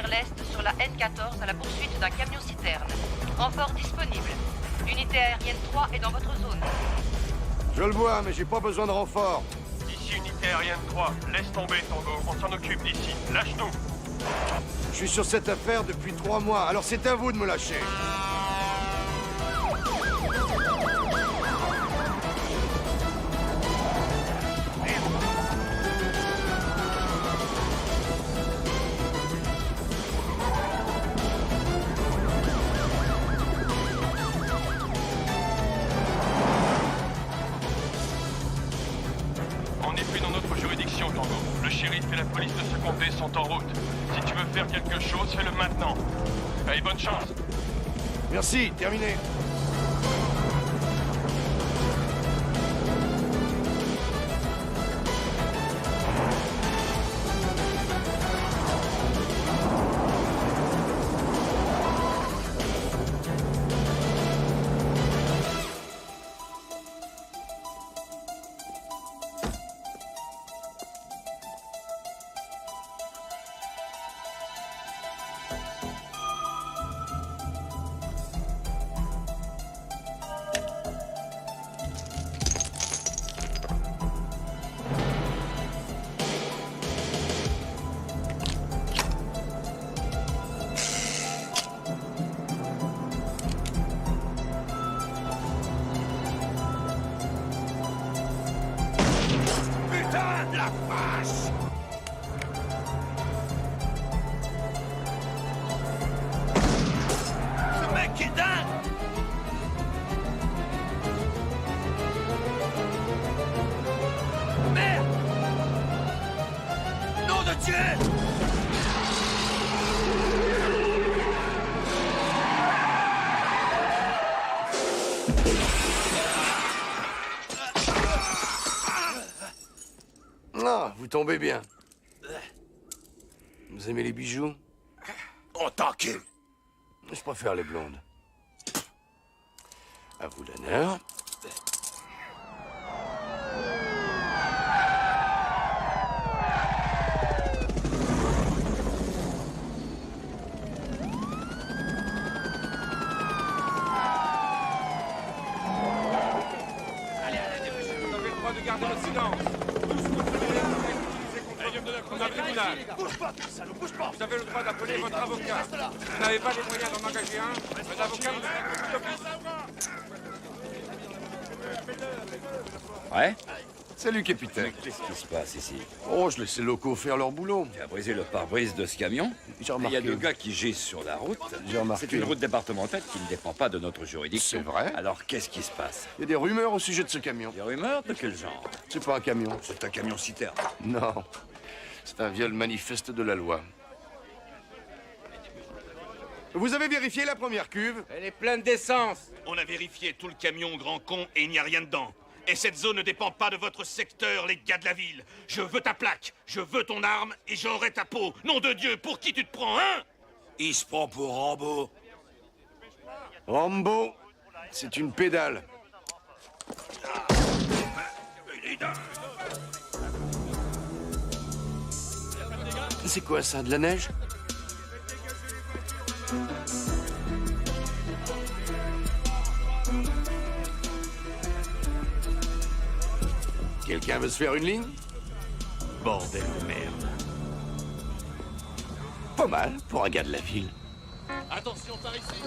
vers l'est sur la N14 à la poursuite d'un camion-citerne. Renfort disponible. L'unité aérienne 3 est dans votre zone. Je le vois, mais j'ai pas besoin de renfort. Ici unité aérienne 3, laisse tomber Tango, on s'en occupe d'ici, lâche-nous. Je suis sur cette affaire depuis 3 mois, alors c'est à vous de me lâcher. On n'est plus dans notre juridiction, Tango. Le shérif et la police de ce comté sont en route. Si tu veux faire quelque chose, fais-le maintenant. Allez, bonne chance. Merci, terminé. Putain de la vache! Ce mec est dingue! Merde! Nom de Dieu! Ah, vous tombez bien. Vous aimez les bijoux? On t'encule. Je préfère les blondes. À vous l'honneur. Bouge pas, salaud, bouge pas! Vous avez le droit d'appeler votre avocat. Vous n'avez pas les moyens d'en engager un avocat vous... Ouais? Salut, capitaine. Qu'est-ce qui se passe ici? Oh, je laisse les locaux faire leur boulot. Tu as brisé le pare-brise de ce camion? J'ai Il y a remarqué. 2 gars qui gisent sur la route. J'ai remarqué. C'est une route départementale qui ne dépend pas de notre juridiction. C'est vrai. Alors qu'est-ce qui se passe? Il y a des rumeurs au sujet de ce camion. Des rumeurs de quel genre? C'est pas un camion. C'est un camion citerne. Non. C'est un viol manifeste de la loi. Vous avez vérifié la première cuve? Elle est pleine d'essence. On a vérifié tout le camion, grand con, et il n'y a rien dedans. Et cette zone ne dépend pas de votre secteur, les gars de la ville. Je veux ta plaque, je veux ton arme, et j'aurai ta peau. Nom de Dieu, pour qui tu te prends, hein? Il se prend pour Rambo. Rambo, c'est une pédale. C'est quoi ça, de la neige? Quelqu'un veut se faire une ligne? Bordel de merde. Pas mal pour un gars de la ville. Attention par ici.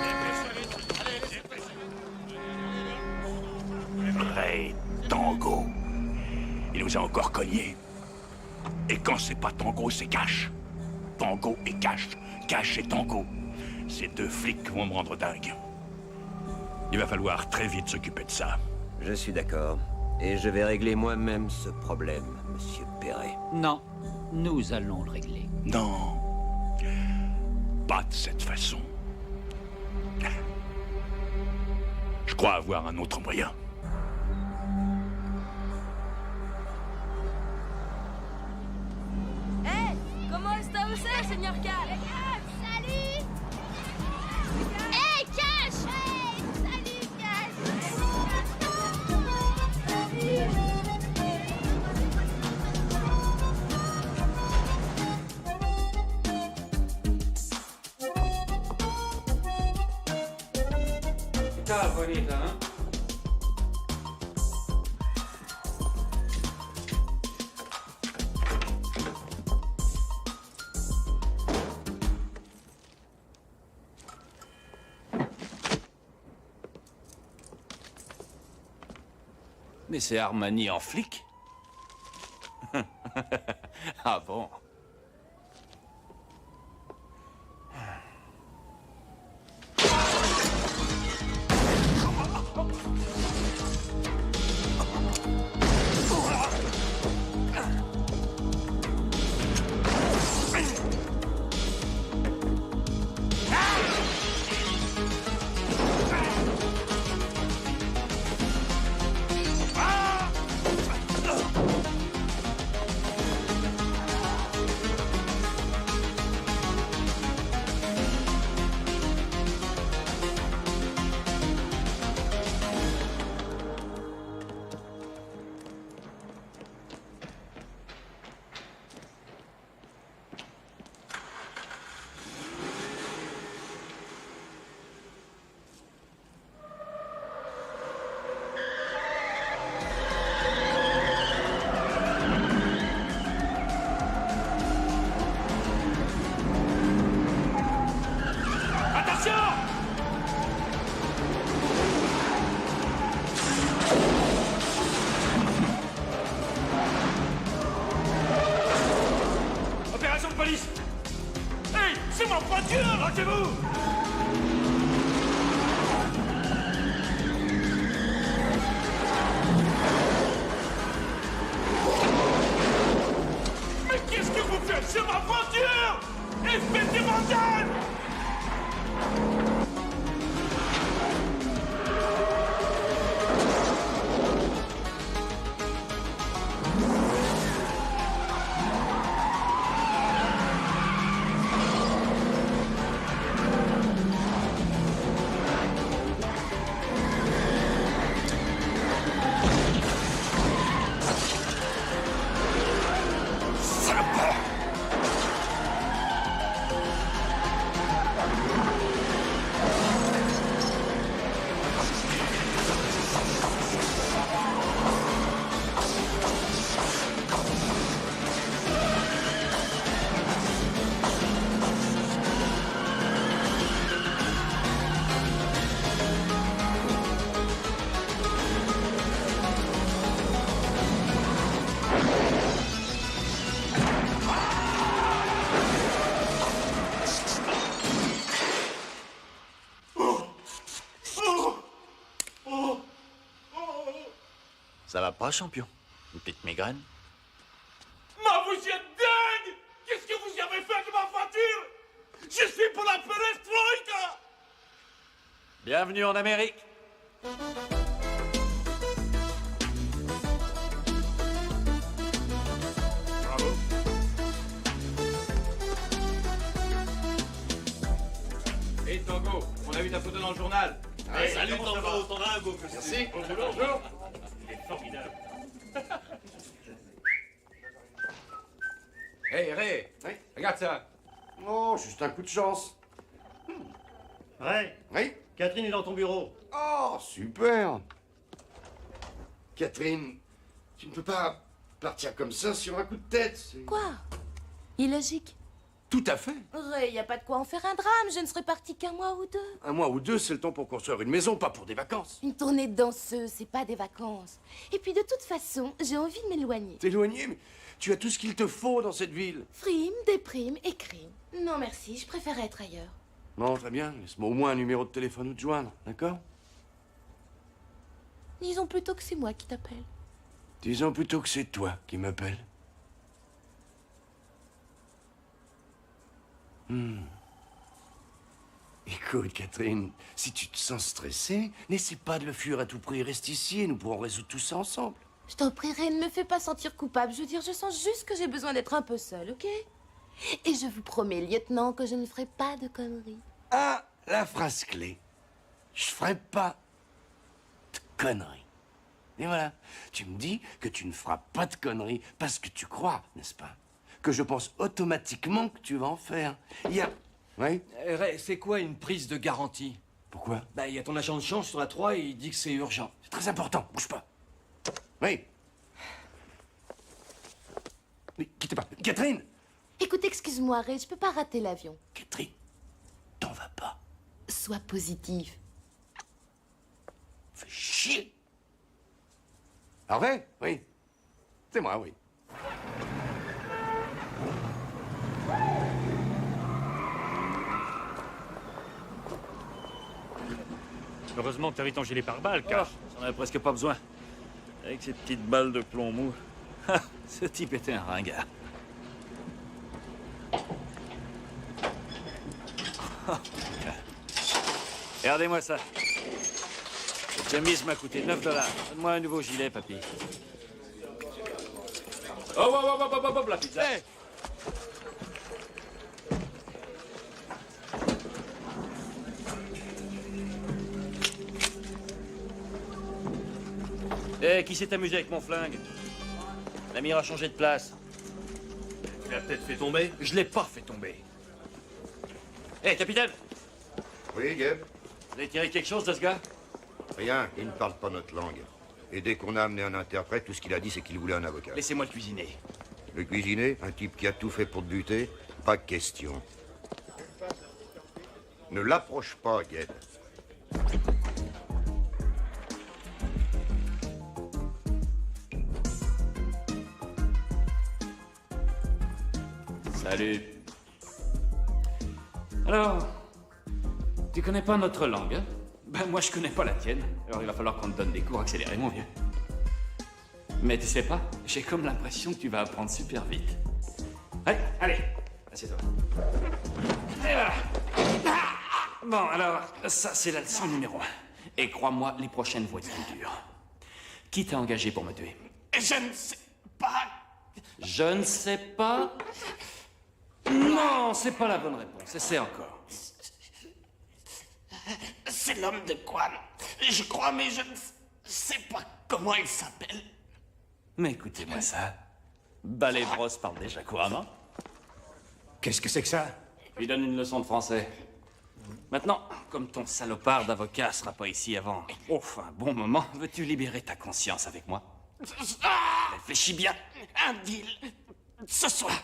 Ray Tango. Il nous a encore cognés. Et quand c'est pas Tango, c'est Cash. Tango et Cash. Cash et Tango. Ces 2 flics vont me rendre dingue. Il va falloir très vite s'occuper de ça. Je suis d'accord. Et je vais régler moi-même ce problème, Monsieur Perret. Non, nous allons le régler. Non. Pas de cette façon. Je crois avoir un autre moyen. Hey, comment está usted, señor Cal? Salut! Hey, Cash! Hey, salut, Cash! Está bonita, hein? Mais c'est Armani en flic? Ah bon? Opération de police! Hey, c'est ma voiture! Lâchez-vous! Mais qu'est-ce que vous faites? C'est ma voiture! Espèce de vandale! Ça va pas, champion? Une petite migraine? Mais vous êtes dingue! Qu'est-ce que vous avez fait de ma voiture? Je suis pour la perestroïka! Bienvenue en Amérique! Bravo. Hey Tango, on a vu ta photo dans le journal. Hey, salut Tango, t'en as un beau que Merci. Bonjour, bonjour. Il est formidable. Hey Ray, Oui. regarde ça. Oh, juste un coup de chance. Ray, Oui? Catherine est dans ton bureau. Oh, super. Catherine, tu ne peux pas partir comme ça sur un coup de tête. Quoi? Illogique. Tout à fait. Ray, y a pas de quoi en faire un drame. Je ne serai partie qu'un mois ou deux. Un mois ou deux, c'est le temps pour construire une maison, pas pour des vacances. Une tournée de danseuse, c'est pas des vacances. Et puis de toute façon, j'ai envie de m'éloigner. T'éloigner, mais tu as tout ce qu'il te faut dans cette ville. Frime, déprime et crime. Non merci, je préfère être ailleurs. Non, très bien. Laisse-moi au moins un numéro de téléphone où te joindre, d'accord? Disons plutôt que c'est moi qui t'appelle. Disons plutôt que c'est toi qui m'appelles. Écoute, Catherine, si tu te sens stressée, n'essaie pas de le fuir à tout prix. Reste ici et nous pourrons résoudre tout ça ensemble. Je t'en prierai, ne me fais pas sentir coupable. Je veux dire, je sens juste que j'ai besoin d'être un peu seule, ok? Et je vous promets, lieutenant, que je ne ferai pas de conneries. Ah, la phrase clé. Je ferai pas de conneries. Et voilà, tu me dis que tu ne feras pas de conneries parce que tu crois, n'est-ce pas? Que je pense automatiquement que tu vas en faire. Il y a... Oui? Ray, c'est quoi une prise de garantie? Pourquoi? Bah, il y a ton agent de change sur la 3 et il dit que c'est urgent. C'est très important, bouge pas. Oui. Mais quittez pas. Catherine! Écoute, excuse-moi, Ray, je peux pas rater l'avion. Catherine, t'en vas pas. Sois positive. Fais chier. Harvey? Oui. C'est moi, oui. Heureusement que t'avais ton gilet pare-balles, Cash. J'en avais presque pas besoin. Avec ces petites balles de plomb mou. Ce type était un ringard. Regardez-moi ça. Cette chemise m'a coûté 9 $. Donne-moi un nouveau gilet, papy. Oh, la pizza. Hey. Qui s'est amusé avec mon flingue? L'amir a changé de place. Tu l'as peut-être fait tomber? Je l'ai pas fait tomber. Hé, capitaine! Oui, Geb? Vous avez tiré quelque chose de ce gars? Rien, il ne parle pas notre langue. Et dès qu'on a amené un interprète, tout ce qu'il a dit, c'est qu'il voulait un avocat. Laissez-moi le cuisiner. Le cuisinier, un type qui a tout fait pour te buter, pas question. Ne l'approche pas, Geb. Salut. Alors, tu connais pas notre langue, hein? Ben, moi, je connais pas la tienne. Alors, il va falloir qu'on te donne des cours accélérés, mon vieux. Mais tu sais pas, j'ai comme l'impression que tu vas apprendre super vite. Allez, assieds-toi. Et voilà. Bon, alors, ça, c'est la leçon numéro 1. Et crois-moi, les prochaines vont être plus dures. Qui t'a engagé pour me tuer? Je ne sais pas. Je ne sais pas. Non, c'est pas la bonne réponse. Essaie encore. C'est l'homme de Quan. Je crois, mais je ne sais pas comment il s'appelle. Mais écoutez-moi ça. Ballet Bros parle déjà couramment. Qu'est-ce que c'est que ça? Je lui donne une leçon de français. Maintenant, comme ton salopard d'avocat sera pas ici avant un bon moment, veux-tu libérer ta conscience avec moi? Réfléchis bien. Un deal. Ce soir.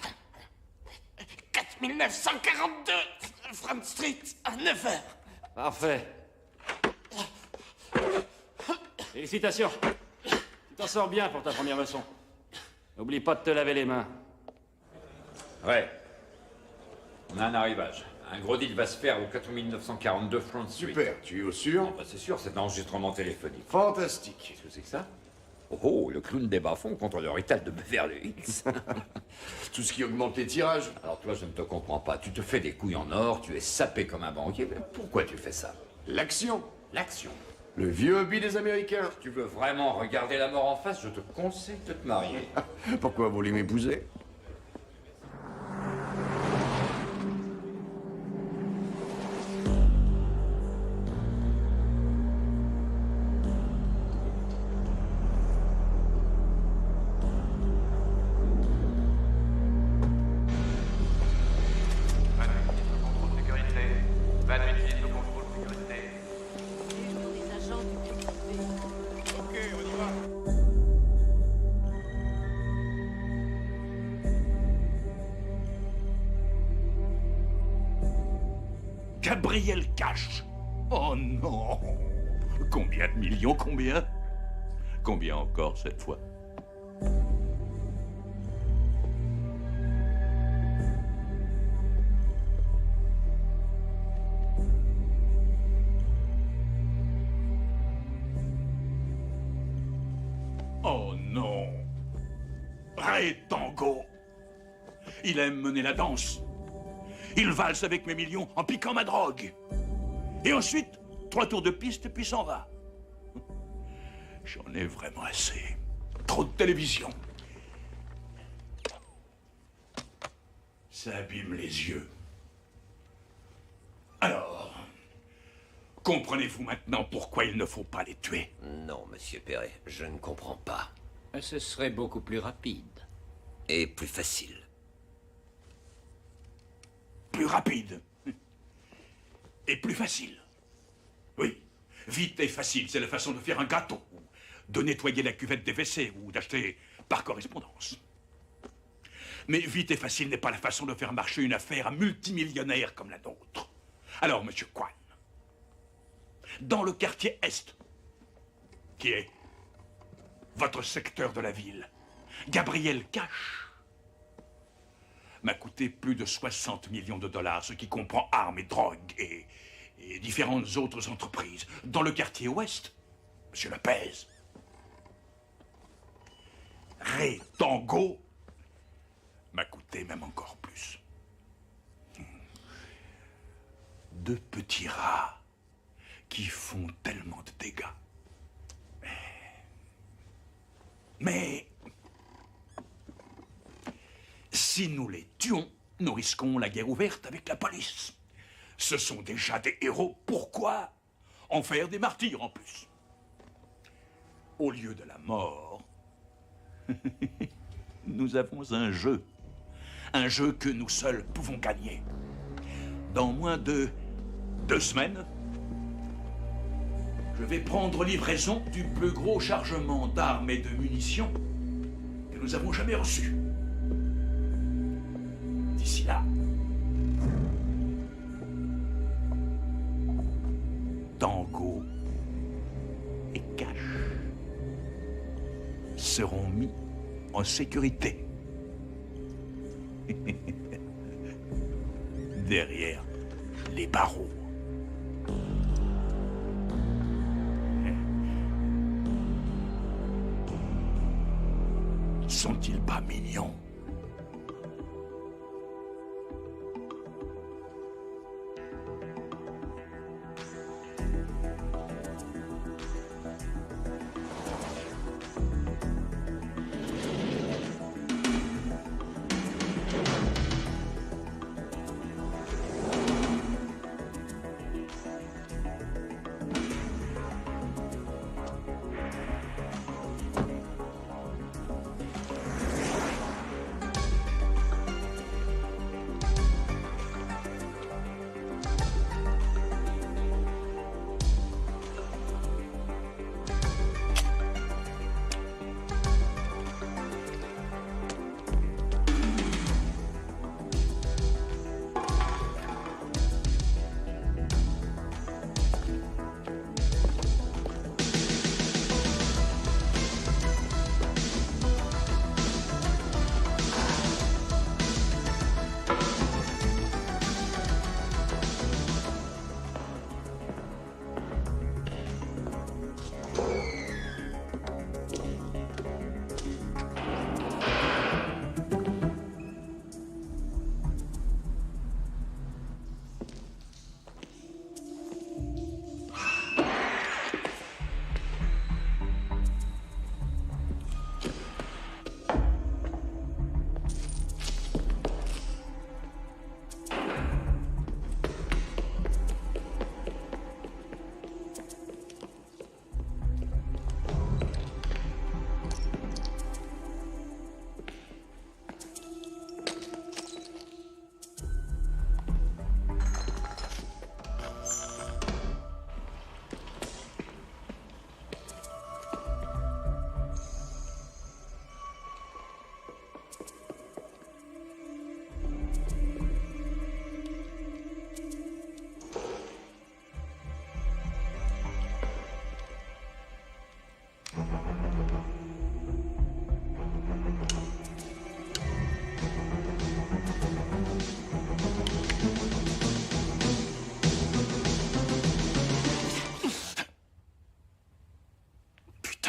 4942 Front Street à 9h. Parfait. Félicitations. Tu t'en sors bien pour ta première leçon. N'oublie pas de te laver les mains. Ouais. On a un arrivage. Un gros deal va se faire au 4942 Front Street. Super, tu es au sûr? Bah, c'est sûr, c'est un enregistrement téléphonique. Fantastique. Qu'est-ce que c'est que ça? Oh, le clown des bas-fonds contre le rital de Beverly Hills. Tout ce qui augmente les tirages. Alors toi, je ne te comprends pas. Tu te fais des couilles en or, tu es sapé comme un banquier. Mais pourquoi tu fais ça? L'action. L'action. Le vieux hobby des Américains. Si tu veux vraiment regarder la mort en face, je te conseille de te marier. Pourquoi vous voulez m'épouser? Gabriel Cash. Oh non. Combien de millions? Combien? Combien encore cette fois? Oh non. Ray Tango. Il aime mener la danse. Il valse avec mes millions en piquant ma drogue. Et ensuite, 3 tours de piste, puis s'en va. J'en ai vraiment assez. Trop de télévision. Ça abîme les yeux. Alors, comprenez-vous maintenant pourquoi il ne faut pas les tuer? Non, monsieur Perret, je ne comprends pas. Ce serait beaucoup plus rapide. Et plus facile. Plus rapide. Et plus facile. Vite et facile, c'est la façon de faire un gâteau, ou de nettoyer la cuvette des WC, ou d'acheter par correspondance. Mais vite et facile n'est pas la façon de faire marcher une affaire à multimillionnaire comme la nôtre. Alors, monsieur Kwan, dans le quartier Est, qui est votre secteur de la ville, Gabriel Cash m'a coûté plus de 60 millions de dollars, ce qui comprend armes et drogues et différentes autres entreprises. Dans le quartier Ouest, monsieur Lopez, Ray Tango m'a coûté même encore plus. Deux petits rats qui font tellement de dégâts. Mais si nous les tuons, nous risquons la guerre ouverte avec la police. Ce sont déjà des héros, pourquoi en faire des martyrs en plus? Au lieu de la mort, nous avons un jeu que nous seuls pouvons gagner. Dans moins de 2 semaines, je vais prendre livraison du plus gros chargement d'armes et de munitions que nous avons jamais reçu. D'ici là, Tango et Cash seront mis en sécurité. Derrière les barreaux. Sont-ils pas mignons?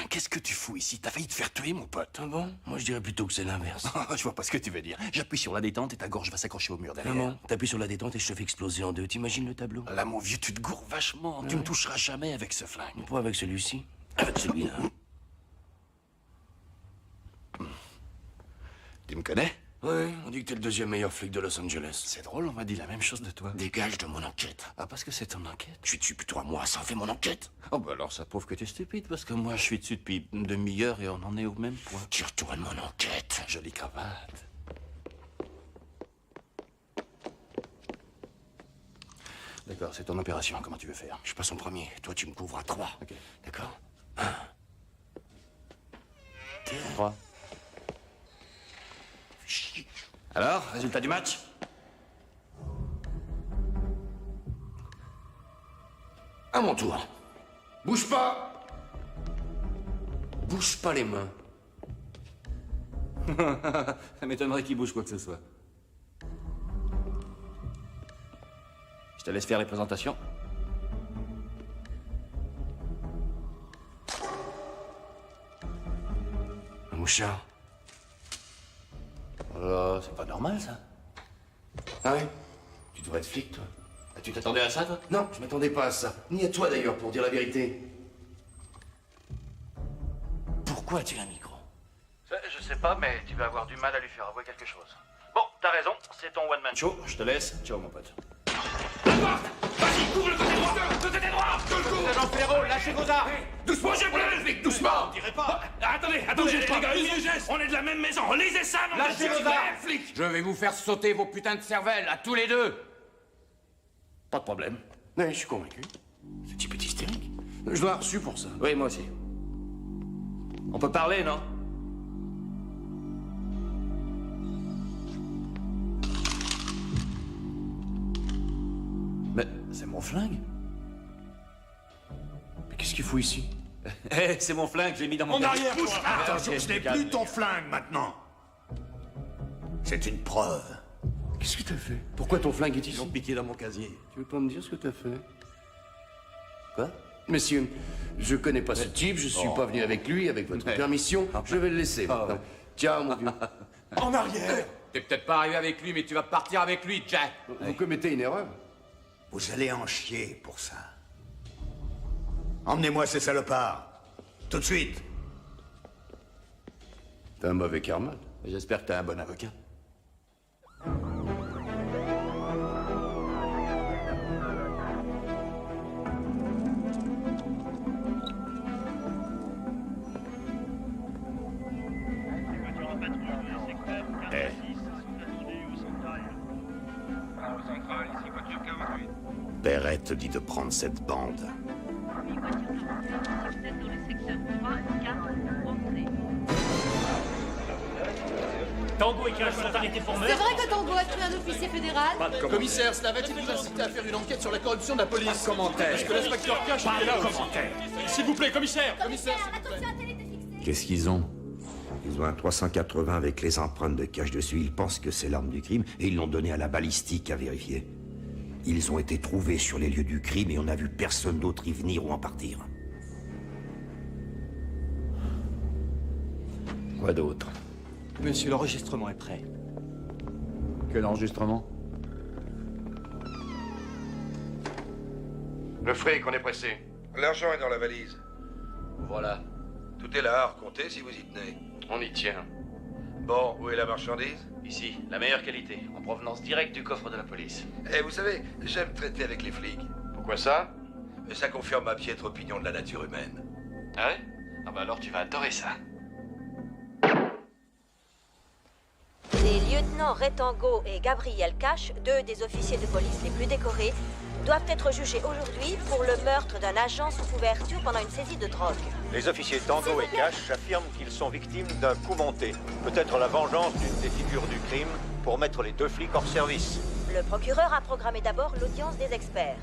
Qu'est-ce que tu fous ici? T'as failli te faire tuer, mon pote. Ah bon? Moi, je dirais plutôt que c'est l'inverse. Je vois pas ce que tu veux dire. J'appuie sur la détente et ta gorge va s'accrocher au mur derrière. Non, t'appuies sur la détente et je te fais exploser en deux. T'imagines le tableau? Là, mon vieux, tu te gourres vachement. Tu me toucheras jamais avec ce flingue. Pas avec celui-ci. Avec celui-là. Tu me connais? Oui, on dit que t'es le deuxième meilleur flic de Los Angeles. C'est drôle, on m'a dit la même chose de toi. Dégage de mon enquête. Ah, parce que c'est ton enquête? Je suis dessus plutôt à moi, ça en fait mon enquête. Oh, bah alors ça prouve que t'es stupide, parce que moi je suis dessus depuis une demi-heure et on en est au même point. Tu retournes mon enquête. Jolie cravate. D'accord, c'est ton opération. Comment tu veux faire? Je passe en premier. Toi, tu me couvres à 3. Ok. D'accord? 3. Alors, résultat du match? À mon tour. Bouge pas! Bouge pas les mains. Ça m'étonnerait qu'il bouge quoi que ce soit. Je te laisse faire les présentations. Un mouchard. Oh là, c'est pas normal, ça. Ah ouais? Tu devrais être flic, toi. Ah, tu t'attendais à ça, toi? Non, je m'attendais pas à ça. Ni à toi, d'ailleurs, pour dire la vérité. Pourquoi as-tu un micro? Je sais pas, mais tu vas avoir du mal à lui faire avouer quelque chose. Bon, t'as raison, c'est ton one-man show. Je te laisse. Ciao, mon pote. Vas-y, couvre le côté droit! Le côté droit! Sergent Ferro, lâchez vos armes. Doucement, j'ai pris le flic, doucement! On dirait pas. Attendez, les gars, on est de la même maison, lisez ça, non? Lâchez vos armes. Flic! Je vais vous faire sauter vos putains de cervelles, à tous les deux. Pas de problème. Oui, je suis convaincu. Ce type est hystérique. Je l'ai reçu pour ça. Oui, moi aussi. On peut parler, non? Mais c'est mon flingue. Mais qu'est-ce qu'il faut ici? Eh, c'est mon flingue, je l'ai mis dans mon En casier. arrière, toi! Attention, ce n'est plus ton flingue maintenant. C'est une preuve. Qu'est-ce que t'as fait? Pourquoi ton flingue est Ils l'ont ici? piqué dans mon casier. Tu veux pas me dire ce que t'as fait? Quoi? Monsieur, je connais pas ce type, je suis pas venu avec lui, avec votre permission, je vais le laisser maintenant. Ciao, mon vieux. En arrière! T'es peut-être pas arrivé avec lui, mais tu vas partir avec lui, Jack. Vous commettez une erreur. Vous allez en chier pour ça. Emmenez-moi ces salopards. Tout de suite. T'as un mauvais karma. J'espère que t'as un bon avocat. Perrette dit de prendre cette bande. Tango et Cash sont arrêtés pour C'est meurtre. vrai que Tango a tué un officier fédéral? Commissaire, cela va-t-il vous inciter à faire une enquête sur la corruption de la police? Commentaire. Est-ce que l'inspecteur Cash est là aussi? S'il vous plaît, commissaire. Commissaire, attention, la télé est fixée. Qu'est-ce qu'ils ont? Ils ont un 380 avec les empreintes de cache dessus. Ils pensent que c'est l'arme du crime et ils l'ont donné à la balistique à vérifier. Ils ont été trouvés sur les lieux du crime et on n'a vu personne d'autre y venir ou en partir. Quoi d'autre? Monsieur, l'enregistrement est prêt. Quel enregistrement? Le fric, on est pressé. L'argent est dans la valise. Voilà. Tout est là à recompter si vous y tenez. On y tient. Bon, où est la marchandise? Ici, la meilleure qualité, en provenance directe du coffre de la police. Eh, vous savez, j'aime traiter avec les flics. Pourquoi ça? Ça confirme ma piètre opinion de la nature humaine. Ah ouais? Ah bah alors tu vas adorer ça. Les lieutenants Retango et Gabriel Cash, deux des officiers de police les plus décorés, doivent être jugés aujourd'hui pour le meurtre d'un agent sous couverture pendant une saisie de drogue. Les officiers Tango et Cash affirment qu'ils sont victimes d'un coup monté. Peut-être la vengeance d'une des figures du crime pour mettre les deux flics hors service. Le procureur a programmé d'abord l'audience des experts.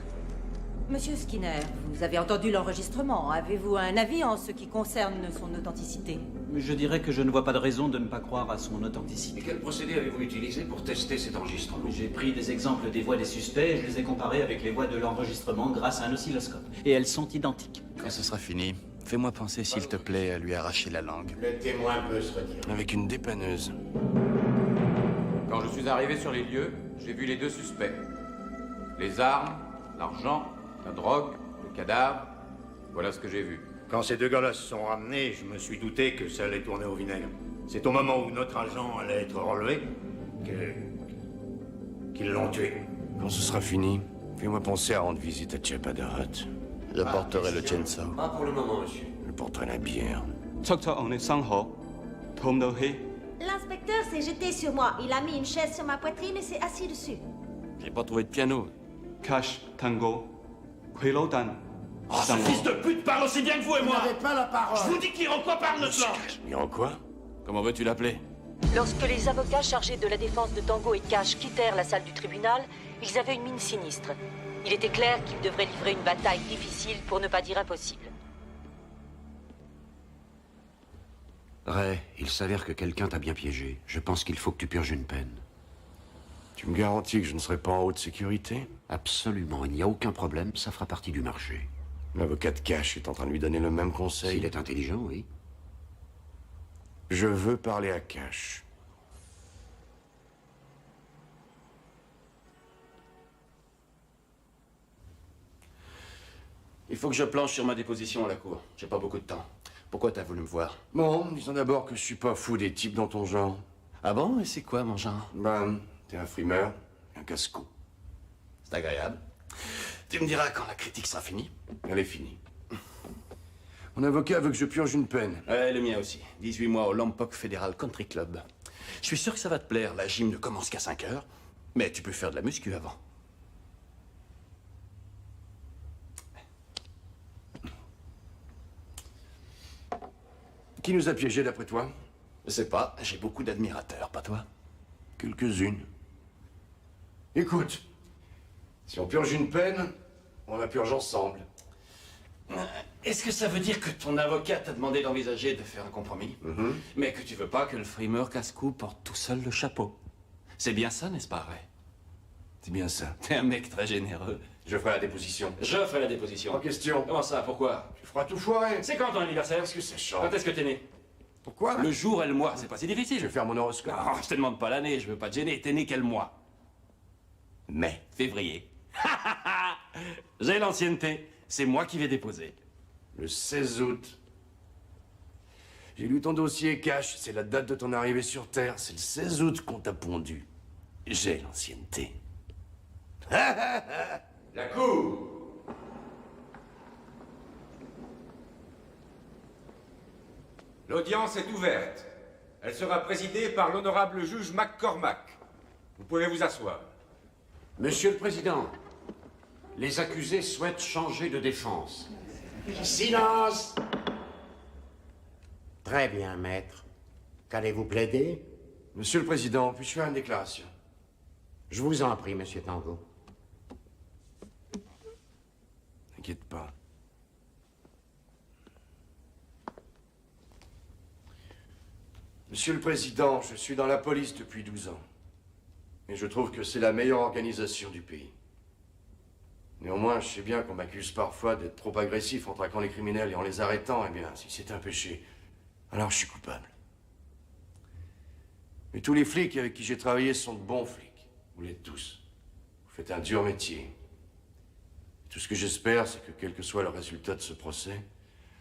Monsieur Skinner, vous avez entendu l'enregistrement. Avez-vous un avis en ce qui concerne son authenticité? Je dirais que je ne vois pas de raison de ne pas croire à son authenticité. Et quel procédé avez-vous utilisé pour tester cet enregistrement? J'ai pris des exemples des voix des suspects et je les ai comparés avec les voix de l'enregistrement grâce à un oscilloscope. Et elles sont identiques. Quand ce sera fini, fais-moi penser, s'il te plaît, à lui arracher la langue. Le témoin peut se retirer. Avec une dépanneuse. Quand je suis arrivé sur les lieux, j'ai vu les deux suspects. Les armes, l'argent, la drogue, le cadavre. Voilà ce que j'ai vu. Quand ces deux gars-là se sont ramenés, je me suis douté que ça allait tourner au vinaigre. C'est au moment où notre agent allait être relevé qu'ils l'ont tué. Quand ce sera fini, fais-moi penser à rendre visite à Chapaddarat. J'apporterai le chainsaw. Pas pour le moment, monsieur. Je porterai la bière. L'inspecteur s'est jeté sur moi. Il a mis une chaise sur ma poitrine et s'est assis dessus. J'ai pas trouvé de piano. Cash, Tango, Quailodan. Oh, ce fils de pute parle aussi bien que vous et moi! Vous n'avez pas la parole. Je vous dis qu'Iroquois parle notre langue! Iroquois? Comment veux-tu l'appeler? Lorsque les avocats chargés de la défense de Tango et Cash quittèrent la salle du tribunal, ils avaient une mine sinistre. Il était clair qu'ils devraient livrer une bataille difficile, pour ne pas dire impossible. Ray, il s'avère que quelqu'un t'a bien piégé. Je pense qu'il faut que tu purges une peine. Tu me garantis que je ne serai pas en haute sécurité? Absolument, il n'y a aucun problème, ça fera partie du marché. L'avocat de Cash est en train de lui donner le même conseil. S'il est intelligent, oui. Je veux parler à Cash. Il faut que je planche sur ma déposition à la cour. J'ai pas beaucoup de temps. Pourquoi t'as voulu me voir? Bon, disons d'abord que je suis pas fou des types dans ton genre. Ah bon? Et c'est quoi, mon genre? Ben, t'es un frimeur, un casse-cou. C'est agréable. Tu me diras quand la critique sera finie. Elle est finie. Mon avocat veut que je purge une peine. Ouais, le mien aussi. 18 mois au Lompoc Federal Country Club. Je suis sûr que ça va te plaire. La gym ne commence qu'à 5 heures. Mais tu peux faire de la muscu avant. Qui nous a piégés d'après toi? Je sais pas. J'ai beaucoup d'admirateurs, pas toi? Quelques-unes. Écoute, si on purge une peine, on la purge ensemble. Est-ce que ça veut dire que ton avocat t'a demandé d'envisager de faire un compromis? Mais que tu veux pas que le frimeur casse-cou porte tout seul le chapeau? C'est bien ça, n'est-ce pas, Ray? C'est bien ça. T'es un mec très généreux. Je ferai la déposition. Je ferai la déposition. En question. Comment ça? Pourquoi? Tu feras tout foirer. C'est quand ton anniversaire? Parce que c'est chaud. Quand est-ce que t'es né? Pourquoi? Le jour et le mois, c'est pas si difficile. Je vais faire mon horoscope. Non, je te demande pas l'année, je veux pas te gêner. T'es né quel mois? Mai. Février. J'ai l'ancienneté. C'est moi qui vais déposer. Le 16 août. J'ai lu ton dossier, Cash. C'est la date de ton arrivée sur Terre. C'est le 16 août qu'on t'a pondu. J'ai l'ancienneté. La cour! L'audience est ouverte. Elle sera présidée par l'honorable juge McCormack. Vous pouvez vous asseoir. Monsieur le Président, les accusés souhaitent changer de défense. Silence! Très bien, maître. Qu'allez-vous plaider? Monsieur le Président, puis-je faire une déclaration? Je vous en prie, monsieur Tango. T'inquiète pas. Monsieur le Président, je suis dans la police depuis 12 ans. Et je trouve que c'est la meilleure organisation du pays. Néanmoins, je sais bien qu'on m'accuse parfois d'être trop agressif en traquant les criminels et en les arrêtant. Eh bien, si c'est un péché, alors je suis coupable. Mais tous les flics avec qui j'ai travaillé sont de bons flics. Vous l'êtes tous. Vous faites un dur métier. Tout ce que j'espère, c'est que quel que soit le résultat de ce procès,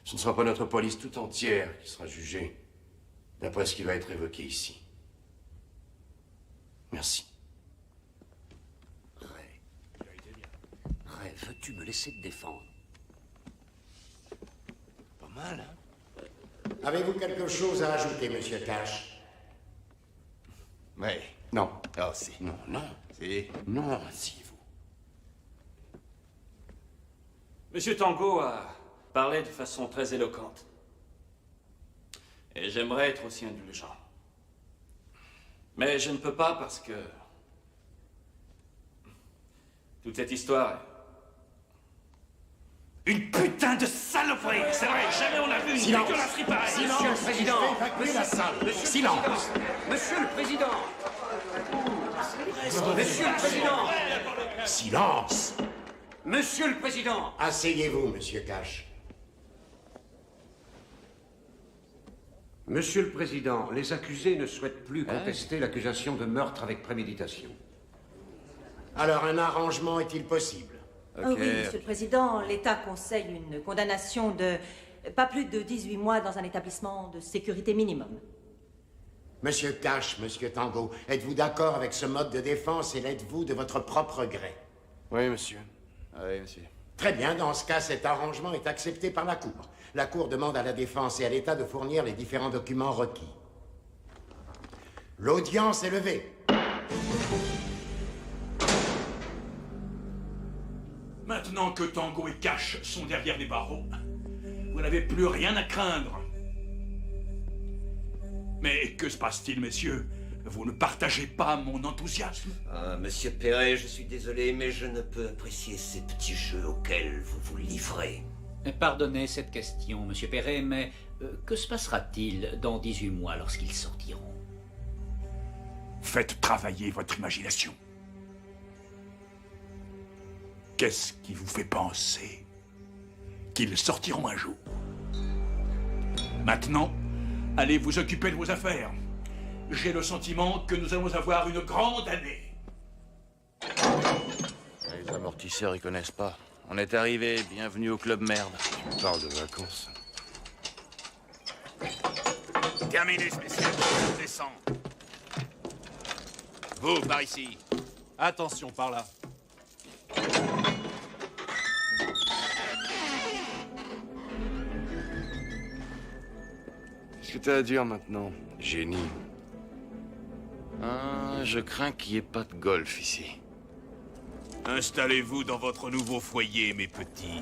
ce ne sera pas notre police tout entière qui sera jugée, d'après ce qui va être évoqué ici. Merci. Ray, veux-tu me laisser te défendre? Pas mal, hein? Avez-vous quelque chose à ajouter, monsieur Cash? Oui. Non. Oh, si. Non, non. Si. Non, si, vous. Monsieur Tango a parlé de façon très éloquente. Et j'aimerais être aussi indulgent. Mais je ne peux pas parce que... toute cette histoire... Une putain de saloperie! C'est vrai, jamais on a vu une dégueulasserie pareille! Monsieur le Président! Silence! Monsieur le Président! Monsieur le Président! Silence! Monsieur le Président! Asseyez-vous, monsieur Cash. Monsieur le Président, les accusés ne souhaitent plus contester l'accusation de meurtre avec préméditation. Alors, un arrangement est-il possible? Oui, Monsieur le Président, l'État conseille une condamnation de pas plus de 18 mois dans un établissement de sécurité minimum. Monsieur Cash, monsieur Tango, êtes-vous d'accord avec ce mode de défense et l'êtes-vous de votre propre gré? Oui, monsieur. Oui, monsieur. Très bien, dans ce cas, cet arrangement est accepté par la Cour. La Cour demande à la défense et à l'État de fournir les différents documents requis. L'audience est levée. Maintenant que Tango et Cash sont derrière les barreaux, vous n'avez plus rien à craindre. Mais que se passe-t-il, messieurs? Vous ne partagez pas mon enthousiasme? Ah, monsieur Perret, je suis désolé, mais je ne peux apprécier ces petits jeux auxquels vous vous livrez. Pardonnez cette question, monsieur Perret, mais que se passera-t-il dans 18 mois lorsqu'ils sortiront? Faites travailler votre imagination. Qu'est-ce qui vous fait penser qu'ils sortiront un jour? Maintenant, allez vous occuper de vos affaires. J'ai le sentiment que nous allons avoir une grande année. Les amortisseurs, ils connaissent pas. On est arrivé, bienvenue au club merde. Tu parles de vacances. Terminus, messieurs, descends. Vous, par ici. Attention, par là. Qu'est-ce que t'as à dire maintenant, génie? Ah, je crains qu'il n'y ait pas de golf ici. Installez-vous dans votre nouveau foyer, mes petits.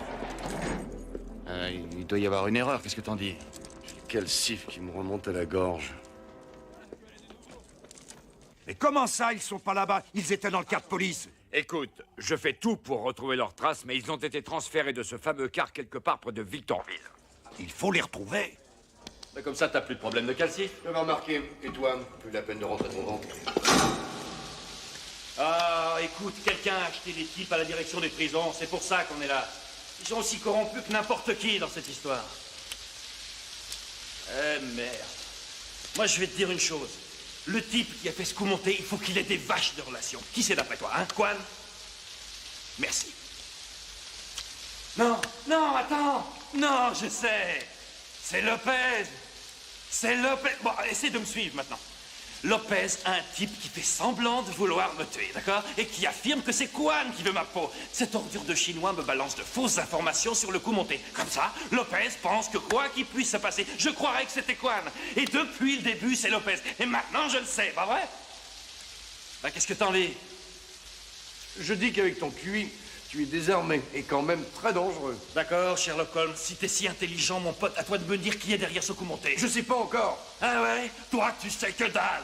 Il doit y avoir une erreur, qu'est-ce que t'en dis? Quel sif qui me remonte à la gorge. Mais comment ça, ils sont pas là-bas? Ils étaient dans le car de police. Écoute, je fais tout pour retrouver leurs traces, mais ils ont été transférés de ce fameux car quelque part près de Victorville. Il faut les retrouver. Mais comme ça, t'as plus de problème de calcif. J'avais remarqué. Et toi, plus la peine de rentrer ton ventre. Ah, écoute, quelqu'un a acheté des types à la direction des prisons, c'est pour ça qu'on est là. Ils sont aussi corrompus que n'importe qui dans cette histoire. Eh merde. Moi, je vais te dire une chose. Le type qui a fait ce coup monter, il faut qu'il ait des vaches de relations. Qui c'est d'après toi, hein, Quan? Merci. Non, non, attends. Non, je sais. C'est Lopez. C'est Lopez. Bon, essaie de me suivre maintenant. Lopez a un type qui fait semblant de vouloir me tuer, d'accord? Et qui affirme que c'est Quan qui veut ma peau. Cette ordure de chinois me balance de fausses informations sur le coup monté. Comme ça, Lopez pense que quoi qu'il puisse se passer, je croirais que c'était Quan. Et depuis le début, c'est Lopez. Et maintenant, je le sais, pas vrai? Bah, qu'est-ce que t'en dis? Je dis qu'avec ton QI, tu es désarmé et quand même très dangereux. D'accord, Sherlock Holmes, si t'es si intelligent, mon pote, à toi de me dire qui est derrière ce coup monté. Je sais pas encore. Ah ouais? Toi, tu sais que dalle.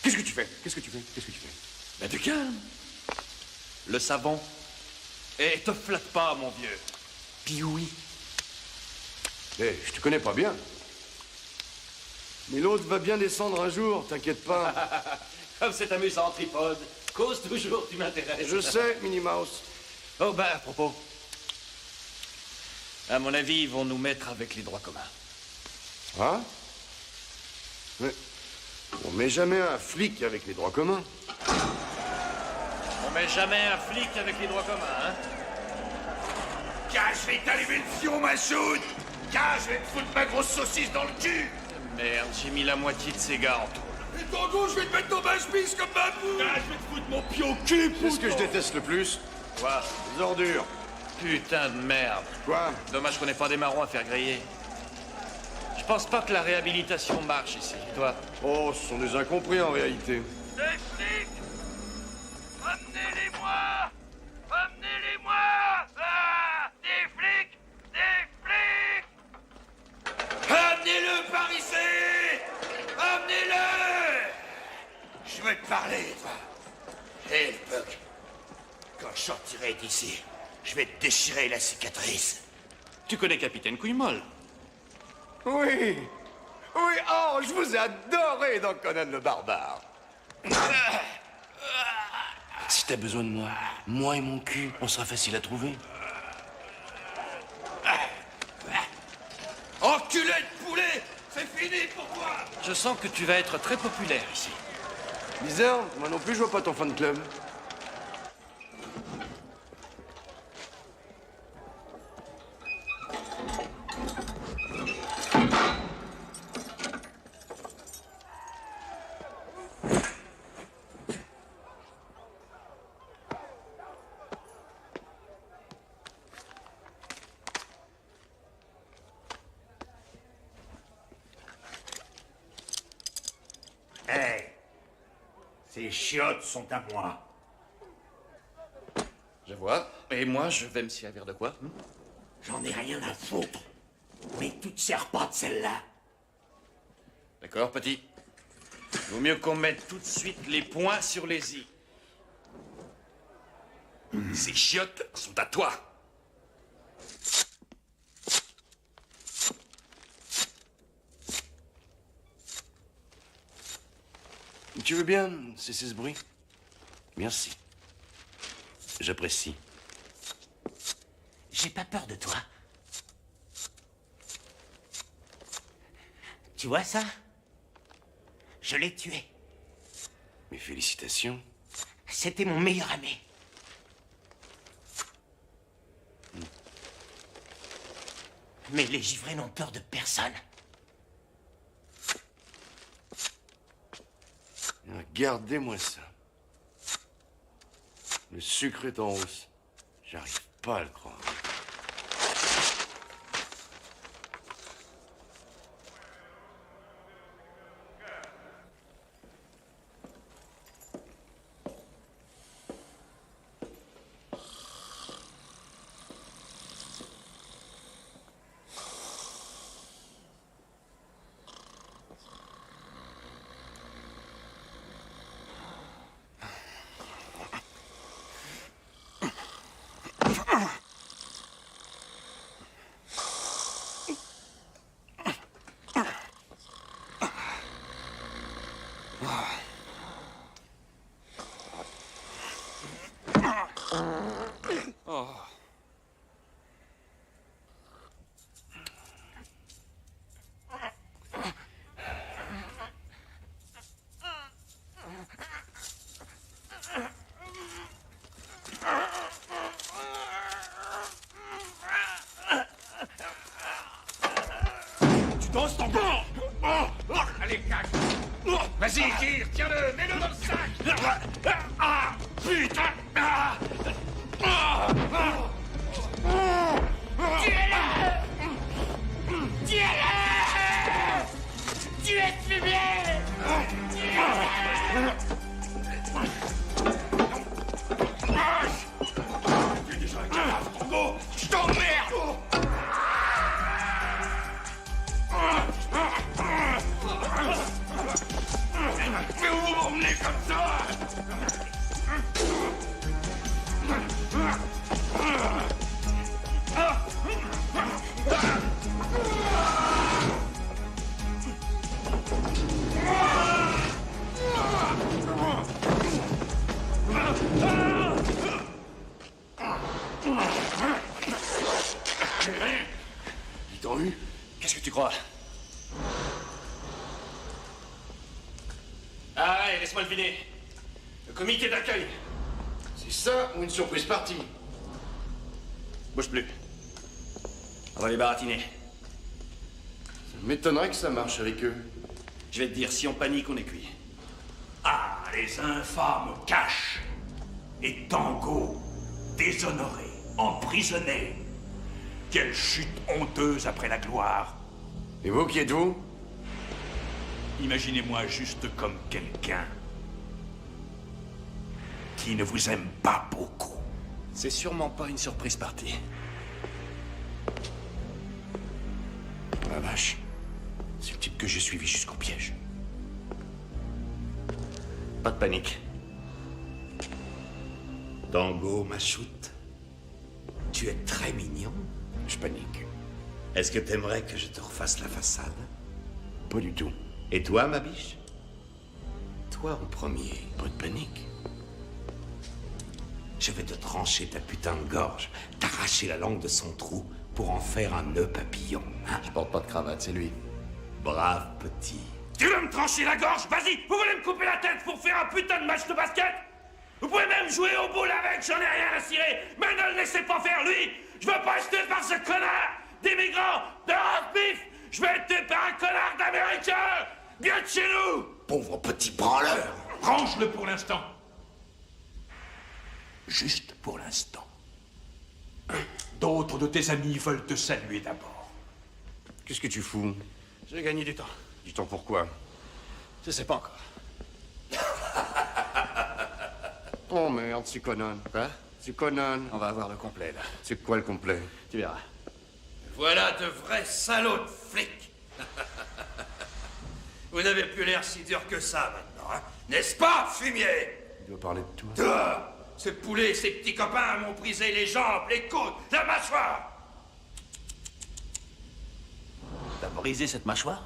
Qu'est-ce que tu fais? Qu'est-ce que tu fais? Qu'est-ce que tu fais? Ben, te calme. Le savon. Et te flatte pas, mon vieux. Puis oui. Eh, je te connais pas bien. Mais l'autre va bien descendre un jour, t'inquiète pas. Comme c'est amusant, Tripode. Cause toujours, tu m'intéresses. Je sais, Minnie Mouse. Oh, ben, à propos. À mon avis, ils vont nous mettre avec les droits communs. Hein? Mais on met jamais un flic avec les droits communs. On met jamais un flic avec les droits communs, hein? Cash, je vais t'allumer le fion, ma choude. Cash, je vais te foutre ma grosse saucisse dans le cul. Merde, j'ai mis la moitié de ces gars en tout. Et Tango, je vais te mettre dans ma chemise comme ma boule. Cash, je vais te foutre mon pied au cul. C'est ce que je déteste le plus. Quoi? Les ordures. Putain de merde. Quoi? Dommage qu'on n'ait pas des marrons à faire griller. Je pense pas que la réhabilitation marche ici, toi. Oh, ce sont des incompris en réalité. Des flics! Amenez-les-moi! Amenez-les-moi! Ah! Des flics! Des flics! Amenez-le par ici! Amenez-le! Je veux te parler, toi. Hé, le Puck. Quand je sortirai d'ici, je vais te déchirer la cicatrice. Tu connais Capitaine Couille-Molle? Oui. Oui, oh, je vous ai adoré dans Conan le Barbare. Si t'as besoin de moi et mon cul, on sera facile à trouver. Enculé de poulet! C'est fini pour toi! Je sens que tu vas être très populaire ici. Bizarre, moi non plus je vois pas ton fan club. Hey! Ces chiottes sont à moi. Je vois. Et moi, je vais me servir de quoi? J'en ai rien à foutre. Mais tu te sers pas de celle-là. D'accord, petit. Vaut mieux qu'on mette tout de suite les points sur les i. Ces chiottes sont à toi. Tu veux bien cesser ce bruit? Merci. J'apprécie. J'ai pas peur de toi. Tu vois ça? Je l'ai tué. Mes félicitations. C'était mon meilleur ami. Mais les givrés n'ont peur de personne. Regardez-moi ça. Le sucre est en hausse. J'arrive pas à le croire. Oh. Tu danses ton corps. Allez, cache. Vas-y, tire, tiens-le, mets-le dans le sac. Ah, putain. Tuez-le! Tuez-le! Tuez ce fumier! Tu es déjà un cadavre, Tango. Je t'emmerde. Mais où vous m'emmenez comme ça? Ils t'ont eu? Qu'est-ce que tu crois? Allez, laisse-moi le deviner. Le comité d'accueil. C'est ça ou une surprise partie? Bouge plus. On va les baratiner. Ça m'étonnerait que ça marche avec eux. Je vais te dire, si on panique, on est cuit. Ah, les infâmes cachent. Et Tango, déshonoré, emprisonné. Quelle chute honteuse après la gloire. Et vous, qui êtes-vous? Imaginez-moi juste comme quelqu'un qui ne vous aime pas beaucoup. C'est sûrement pas une surprise partie. La vache. C'est le type que j'ai suivi jusqu'au piège. Pas de panique. Tango, ma choute, tu es très mignon. Je panique. Est-ce que t'aimerais que je te refasse la façade? Pas du tout. Et toi, ma biche? Toi en premier. Pas de panique. Je vais te trancher ta putain de gorge, t'arracher la langue de son trou pour en faire un nœud papillon. Hein? Je porte pas de cravate, c'est lui. Brave petit. Tu veux me trancher la gorge? Vas-y, vous voulez me couper la tête pour faire un putain de match de basket? Vous pouvez même jouer au boule avec, j'en ai rien à cirer. Mais ne le laissez pas faire, lui. Je veux pas être tué par ce connard d'immigrant, de roast-beef. Je vais être tué par un connard d'Américain. Viens de chez nous. Pauvre petit branleur. Range-le pour l'instant. Juste pour l'instant. D'autres de tes amis veulent te saluer d'abord. Qu'est-ce que tu fous? J'ai gagné du temps. Du temps pourquoi? Je sais pas encore. Oh merde, c'est Conan. Quoi? C'est Conan. On va avoir le complet, là. C'est quoi le complet? Tu verras. Voilà de vrais salauds de flics. Vous n'avez plus l'air si dur que ça maintenant, hein? N'est-ce pas, fumier? Il doit parler de toi. Toi, ce poulet et ses petits copains m'ont brisé les jambes, les côtes, la mâchoire. T'as brisé cette mâchoire?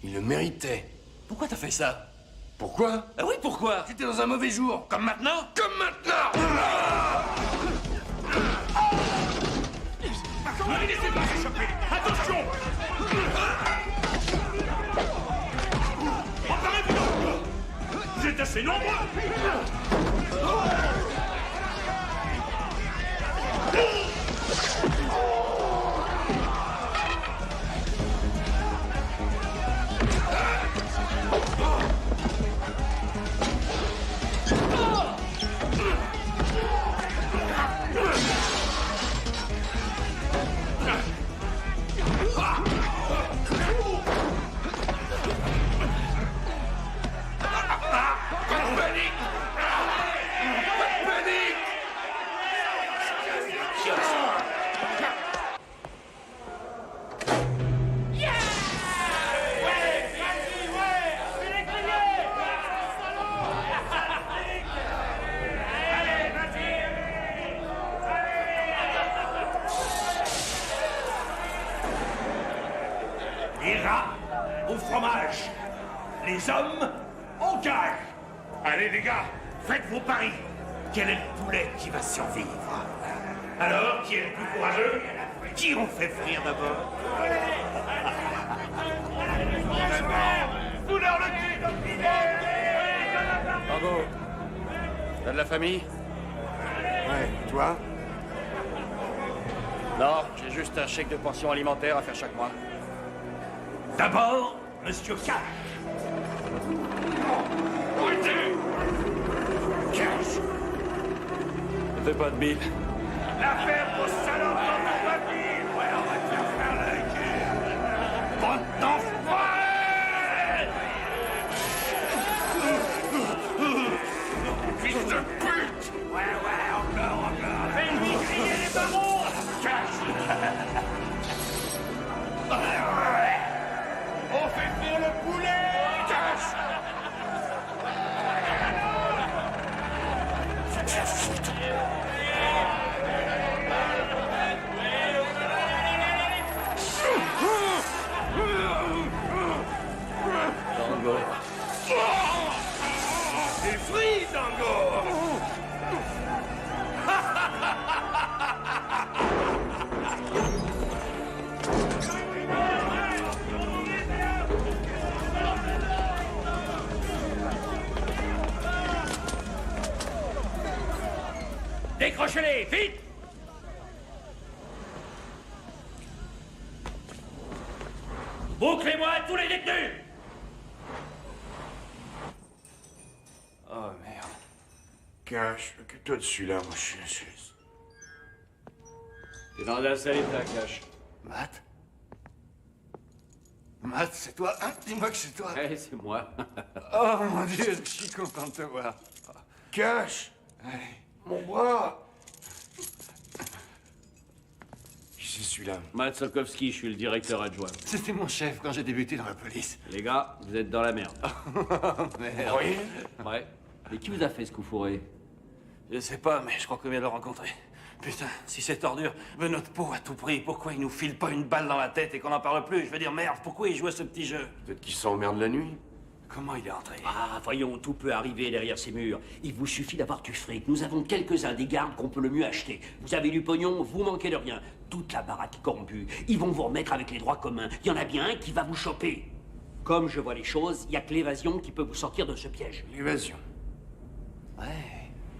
Il le méritait. Pourquoi t'as fait ça? Pourquoi? Ah oui, pourquoi? J'étais dans un mauvais jour. Comme maintenant? Comme maintenant! Ne les laissez pas s'échapper! Attention! Emparez-vous donc! Vous êtes assez nombreux! Les rats au fromage. Les hommes au cage. Allez les gars, faites vos paris. Quel est le poulet qui va survivre? Alors, qui est le plus courageux? Qui on fait frire d'abord? Fouleur le cul comme Bravo. T'as de la famille? Ouais, toi? Non, j'ai juste un chèque de pension alimentaire à faire chaque mois. D'abord, Monsieur Cash. Cash. Fais pas de bile. L'affaire pour salope dans ta famille. Ouais, on va te faire faire la gueule. Bande d'enfoirés! Fils de pute! Ouais, encore. Fais-lui crier les barons! Cash! On fait frire le poulet! Cash! Tango. C'est free, Tango! Décrochez-les, vite! Bouclez-moi tous les détenus! Oh merde. Cash, occupe-toi de celui-là, moi je suis la Suisse. T'es dans un sale état, Cash. Matt? Matt, c'est toi? Hein? Dis-moi que c'est toi. Ouais, c'est moi. Oh mon Dieu, je suis content de te voir. Cash! Mon bras! Qui c'est celui-là? Matt Solkowski, je suis le directeur adjoint. C'était mon chef quand j'ai débuté dans la police. Les gars, vous êtes dans la merde. Merde. Oui? Ouais. Et qui vous a fait ce coup fourré? Je sais pas, mais je crois qu'on vient de le rencontrer. Putain, si cette ordure veut notre peau à tout prix, pourquoi il nous file pas une balle dans la tête et qu'on n'en parle plus? Je veux dire, merde, pourquoi il joue à ce petit jeu? Peut-être qu'il s'emmerde la nuit. Comment il est entré? Ah, voyons, tout peut arriver derrière ces murs. Il vous suffit d'avoir du fric. Nous avons quelques-uns des gardes qu'on peut le mieux acheter. Vous avez du pognon, vous manquez de rien. Toute la baraque est corrompue. Ils vont vous remettre avec les droits communs. Il y en a bien un qui va vous choper. Comme je vois les choses, il n'y a que l'évasion qui peut vous sortir de ce piège. L'évasion. Ouais.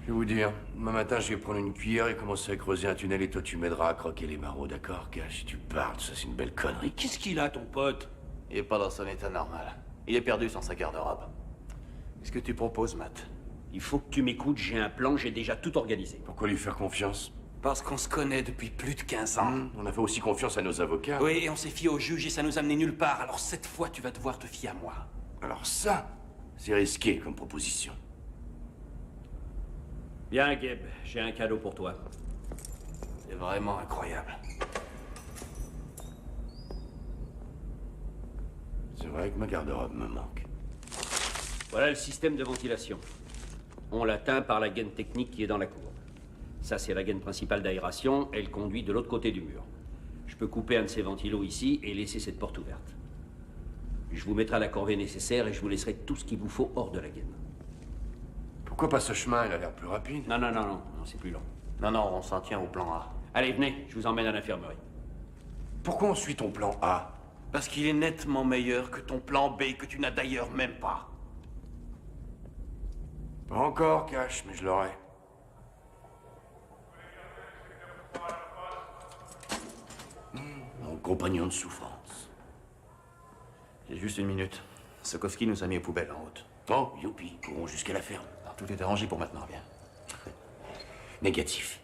Je vais vous dire, demain matin, je vais prendre une cuillère et commencer à creuser un tunnel et toi, tu m'aideras à croquer les barreaux, d'accord, Cash? Si tu parles, ça, c'est une belle connerie. Qu'est-ce qu'il a, ton pote? Il est pas dans son état normal. Il est perdu sans sa garde-robe. Qu'est-ce que tu proposes, Matt? Il faut que tu m'écoutes, j'ai un plan, j'ai déjà tout organisé. Pourquoi lui faire confiance? Parce qu'on se connaît depuis plus de 15 ans. On a fait aussi confiance à nos avocats. Oui, et on s'est fié au juge et ça nous a amené nulle part. Alors cette fois, tu vas devoir te fier à moi. Alors ça, c'est risqué comme proposition. Bien, Gabe, j'ai un cadeau pour toi. C'est vraiment incroyable. C'est vrai que ma garde-robe me manque. Voilà le système de ventilation. On l'atteint par la gaine technique qui est dans la cour. Ça, c'est la gaine principale d'aération. Elle conduit de l'autre côté du mur. Je peux couper un de ces ventilos ici et laisser cette porte ouverte. Je vous mettrai la corvée nécessaire et je vous laisserai tout ce qu'il vous faut hors de la gaine. Pourquoi pas ce chemin? Il a l'air plus rapide. Non, c'est plus long. Non, on s'en tient au plan A. Allez, venez, je vous emmène à l'infirmerie. Pourquoi on suit ton plan A? Parce qu'il est nettement meilleur que ton plan B, que tu n'as d'ailleurs même pas. Pas encore, Cash, mais je l'aurai. Mon compagnon de souffrance. J'ai juste une minute. Sokovski nous a mis aux poubelles en route. Oh, youpi, courons jusqu'à la ferme. Tout est arrangé pour maintenant, viens. Négatif.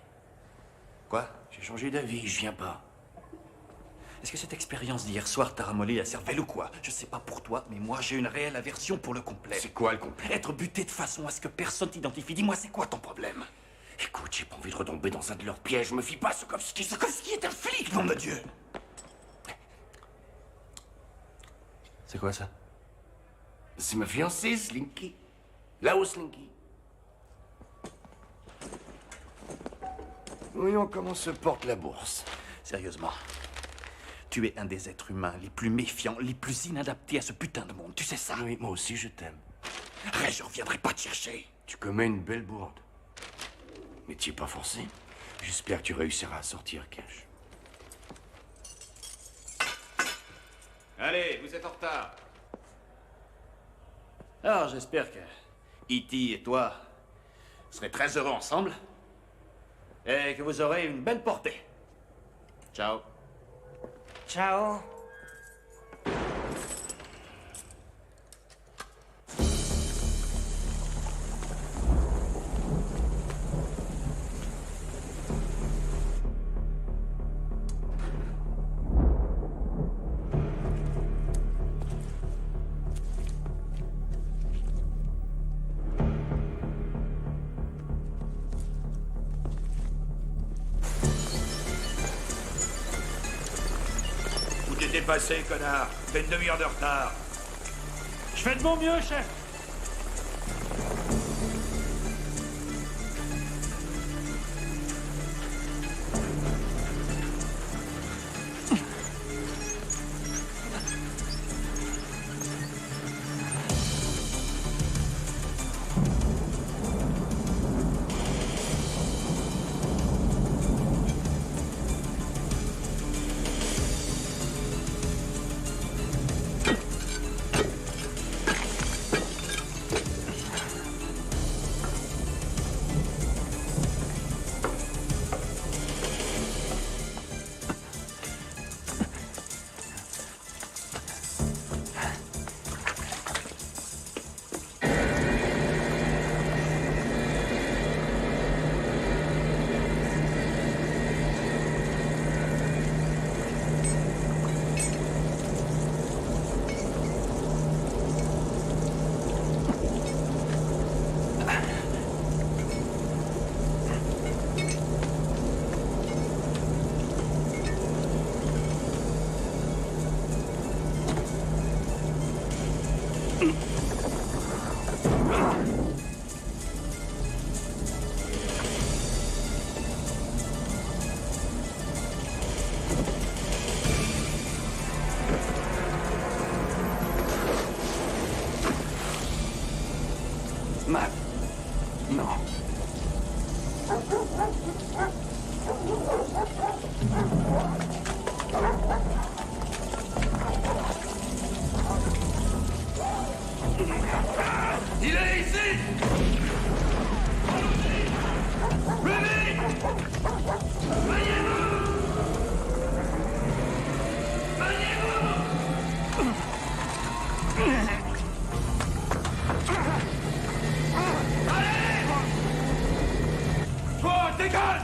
Quoi? J'ai changé d'avis, je viens pas. Est-ce que cette expérience d'hier soir t'a ramolli la cervelle ou quoi? Je sais pas pour toi, mais moi j'ai une réelle aversion pour le complet. C'est quoi le complet? Être buté de façon à ce que personne t'identifie. Dis-moi, c'est quoi ton problème? Écoute, j'ai pas envie de retomber dans un de leurs pièges. Je me fie pas à Sokovski. Sokovski est un flic, nom de Dieu! C'est quoi ça? C'est ma fiancée, Slinky. Là-haut, Slinky. Voyons comment se porte la bourse. Sérieusement. Tu es un des êtres humains les plus méfiants, les plus inadaptés à ce putain de monde. Tu sais ça? Oui, moi aussi, je t'aime. Arrête, je reviendrai pas te chercher. Tu commets une belle bourde. Mais tu es pas forcé. J'espère que tu réussiras à sortir, Cash. Allez, vous êtes en retard. Alors, j'espère que E.T. et toi serez très heureux ensemble et que vous aurez une belle portée. Ciao. Ciao. Où t'es passé, connard? T'as une demi-heure de retard. Je fais de mon mieux, chef. Matt. Non. Il est ici! Venez! Voyez-vous! Allez! Toi, dégage!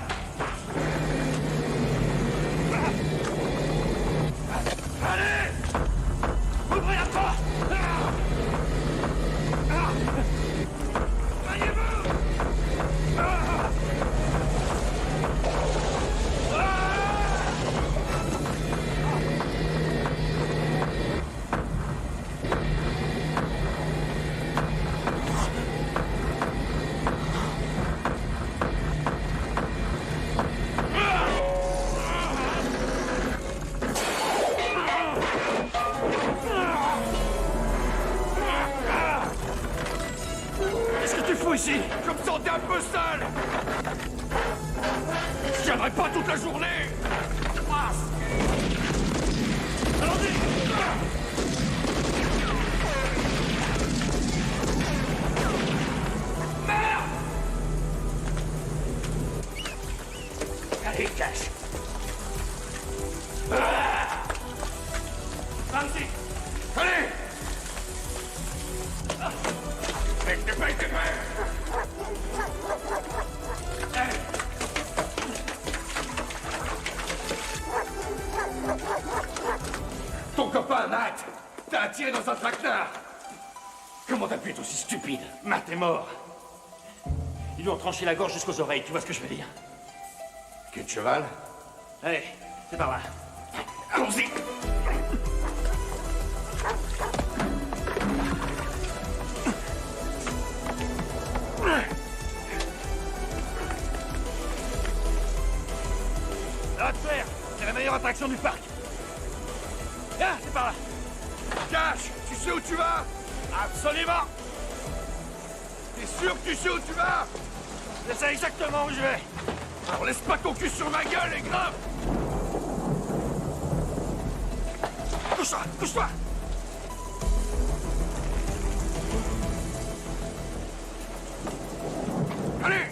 tiendrai pas toute la journée. Allons-y. Merde. Allez, cache. Vas-y. Allez. Dépêche. Ton copain, Matt, t'as attiré dans un traquenard. Comment t'as pu être aussi stupide? Matt est mort. Ils lui ont tranché la gorge jusqu'aux oreilles, tu vois ce que je veux dire? Quel cheval? Allez, c'est par là. Allons-y. Ça va te faire. C'est la meilleure attraction du parc. Viens, c'est par là. Cash, tu sais où tu vas? Absolument. T'es sûr que tu sais où tu vas? Je sais exactement où je vais. Alors laisse pas ton cul sur ma gueule, et grave. Couche-toi, couche-toi. Allez.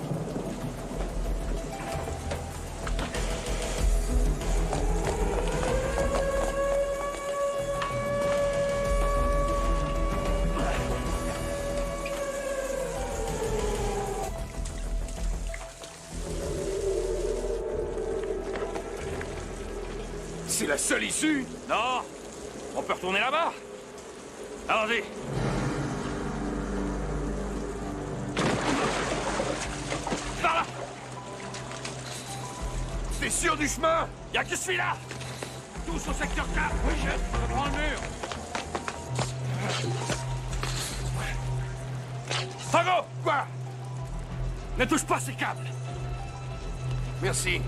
C'est la seule issue? Non. On peut retourner là-bas. Allons-y. Par là. T'es sûr du chemin? Y'a que celui-là. Tous au secteur 4. Oui, je prends le mur. Tango! Quoi? Ne touche pas ces câbles. Merci.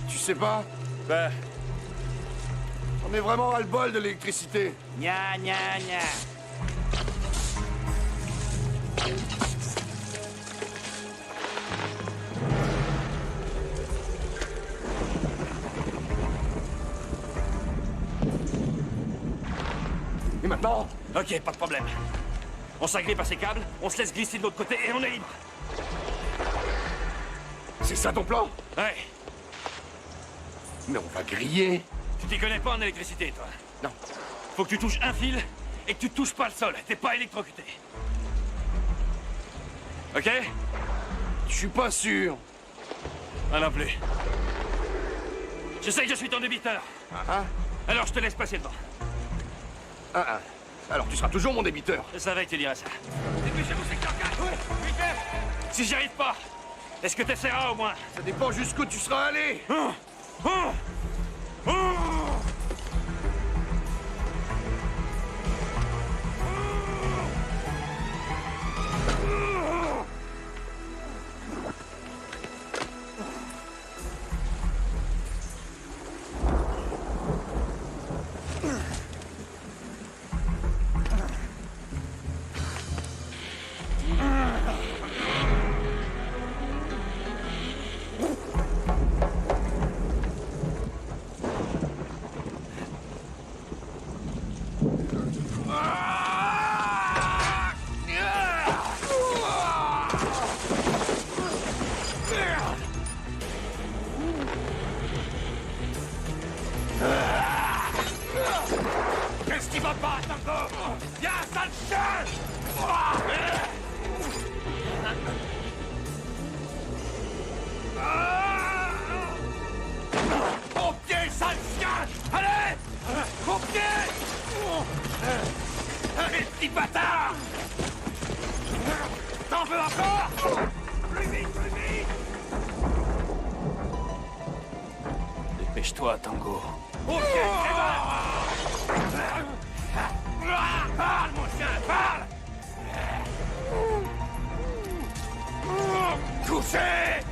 Tu sais pas? Ben... On est vraiment à le bol de l'électricité. Gna gna gna. Et maintenant? Ok, pas de problème. On s'agrippe à ces câbles, on se laisse glisser de l'autre côté et on est libre. C'est ça ton plan? Ouais. Mais on va griller. Tu t'y connais pas en électricité, toi? Non. Faut que tu touches un fil et que tu touches pas le sol. T'es pas électrocuté. Ok? Je suis pas sûr. Moi non plus. Je sais que je suis ton débiteur. Ah. Alors je te laisse passer devant. Ah. Alors tu seras toujours mon débiteur. Je savais que tu dirais ça. Dépêchez-vous, secteur 4. Vite. Si j'y arrive pas, est-ce que t'essaieras au moins? Ça dépend jusqu'où tu seras allé. Qu'est-ce qui va pas, Tango? Viens, sale chien! Au pied, sale chien! Allez! Au pied! Allez, petit bâtard! T'en veux encore? Plus vite, plus vite! Dépêche-toi, Tango. Ok, parle, mon chien, parle! Couchez!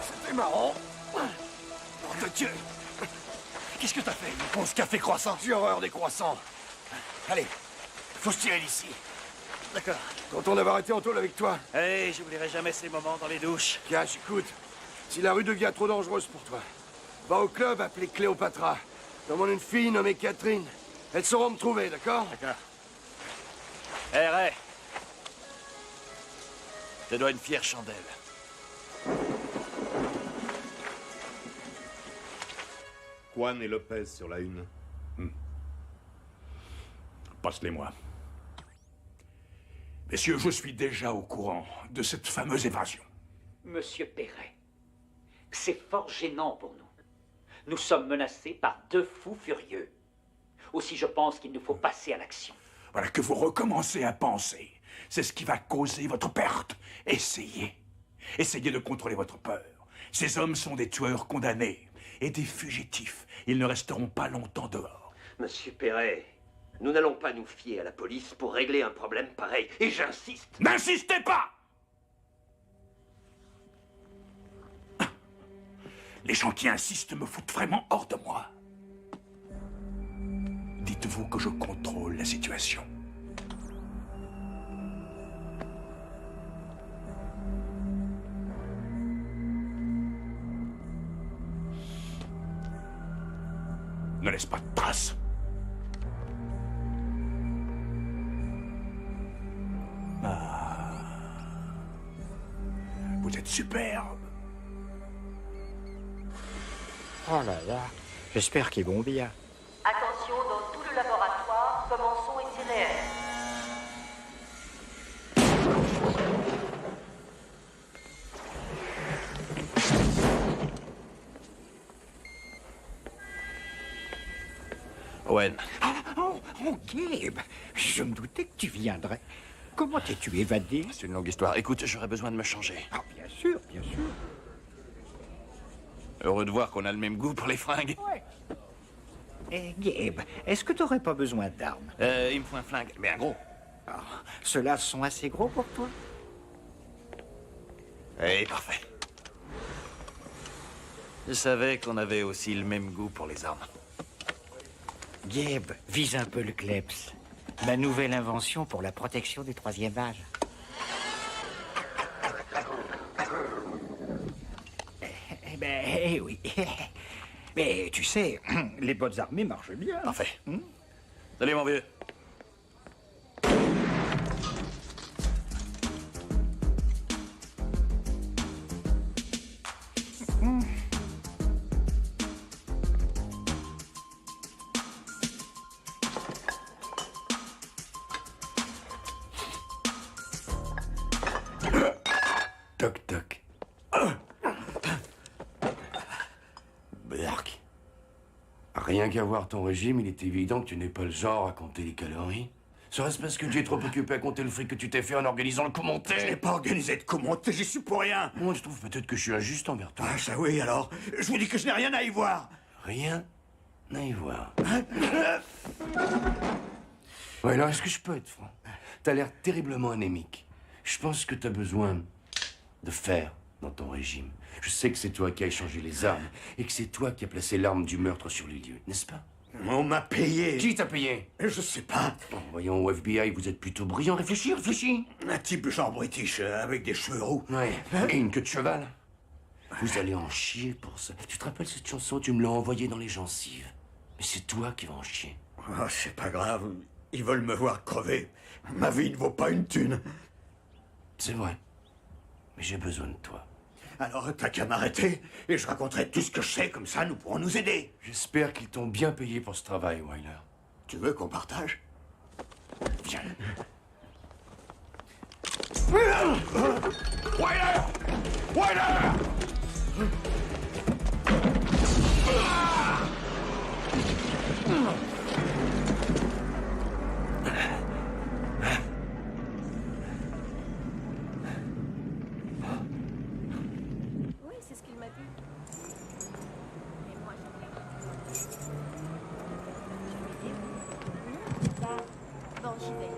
C'était marrant. Nom de Dieu. Qu'est-ce que t'as fait? Une pause café croissant? J'ai horreur des croissants. Allez, faut se tirer d'ici. D'accord. Content d'avoir été en tôle avec toi. Hey, j'oublierai jamais ces moments dans les douches. Cash, écoute. Si la rue devient trop dangereuse pour toi, va au club appelé Cléopatra. Demande une fille nommée Catherine. Elles sauront me trouver, d'accord? D'accord. Hey, Ray. Je te dois une fière chandelle. Juan et Lopez sur la une. Passe-les-moi. Messieurs, je suis déjà au courant de cette fameuse évasion. Monsieur Perret, c'est fort gênant pour nous. Nous sommes menacés par deux fous furieux. Aussi, je pense qu'il nous faut passer à l'action. Voilà, que vous recommencez à penser. C'est ce qui va causer votre perte. Essayez. Essayez de contrôler votre peur. Ces hommes sont des tueurs condamnés et des fugitifs. Ils ne resteront pas longtemps dehors. Monsieur Perret, nous n'allons pas nous fier à la police pour régler un problème pareil. Et j'insiste. N'insistez pas! Les gens qui insistent me foutent vraiment hors de moi. Dites-vous que je contrôle la situation. Ne laisse pas de traces. Ah. Vous êtes superbe. Oh là là, j'espère qu'ils vont bien. Attention, dans tout le laboratoire, commençons itinéraire. Owen. Oh, Gabe, je me doutais que tu viendrais. Comment t'es-tu évadé? C'est une longue histoire. Écoute, j'aurais besoin de me changer. Ah, bien sûr, bien sûr. Heureux de voir qu'on a le même goût pour les fringues. Ouais. Eh, Gabe, est-ce que t'aurais pas besoin d'armes? Il me faut un flingue, mais un gros. Ah, ceux-là sont assez gros pour toi? Eh, parfait. Je savais qu'on avait aussi le même goût pour les armes. Gabe, vise un peu le kleps. Ma nouvelle invention pour la protection du troisième âge. Eh ben, eh oui. Mais tu sais, les bonnes armées marchent bien. Parfait. Salut, mon vieux. Toc toc. Berk. Rien qu'à voir ton régime, il est évident que tu n'es pas le genre à compter les calories. Serait-ce parce que tu es trop occupé à compter le fric que tu t'es fait en organisant le coup monté? Je n'ai pas organisé de coup monté, j'y suis pour rien. Moi, je trouve peut-être que je suis injuste envers toi. Ah, ça oui, alors. Je vous dis que je n'ai rien à y voir. Rien à y voir. Ouais, alors, est-ce que je peux être franc? T'as l'air terriblement anémique. Je pense que t'as besoin de fer dans ton régime. Je sais que c'est toi qui as échangé les armes et que c'est toi qui as placé l'arme du meurtre sur les lieux, n'est-ce pas? On m'a payé. Qui t'a payé? Je sais pas. Bon, voyons, au FBI, vous êtes plutôt brillant. Réfléchis, réfléchis. Un type genre british avec des cheveux roux. Ouais, et une queue de cheval. Vous allez en chier pour ça. Tu te rappelles cette chanson? Tu me l'as envoyée dans les gencives. Mais c'est toi qui vas en chier. Oh, c'est pas grave. Ils veulent me voir crever. Ma vie ne vaut pas une thune. C'est vrai. Mais j'ai besoin de toi. Alors, t'as qu'à m'arrêter et je raconterai tout ce que je sais, comme ça nous pourrons nous aider. J'espère qu'ils t'ont bien payé pour ce travail, Wyler. Tu veux qu'on partage? Viens. Wyler! Wyler! Bon, j'y vais.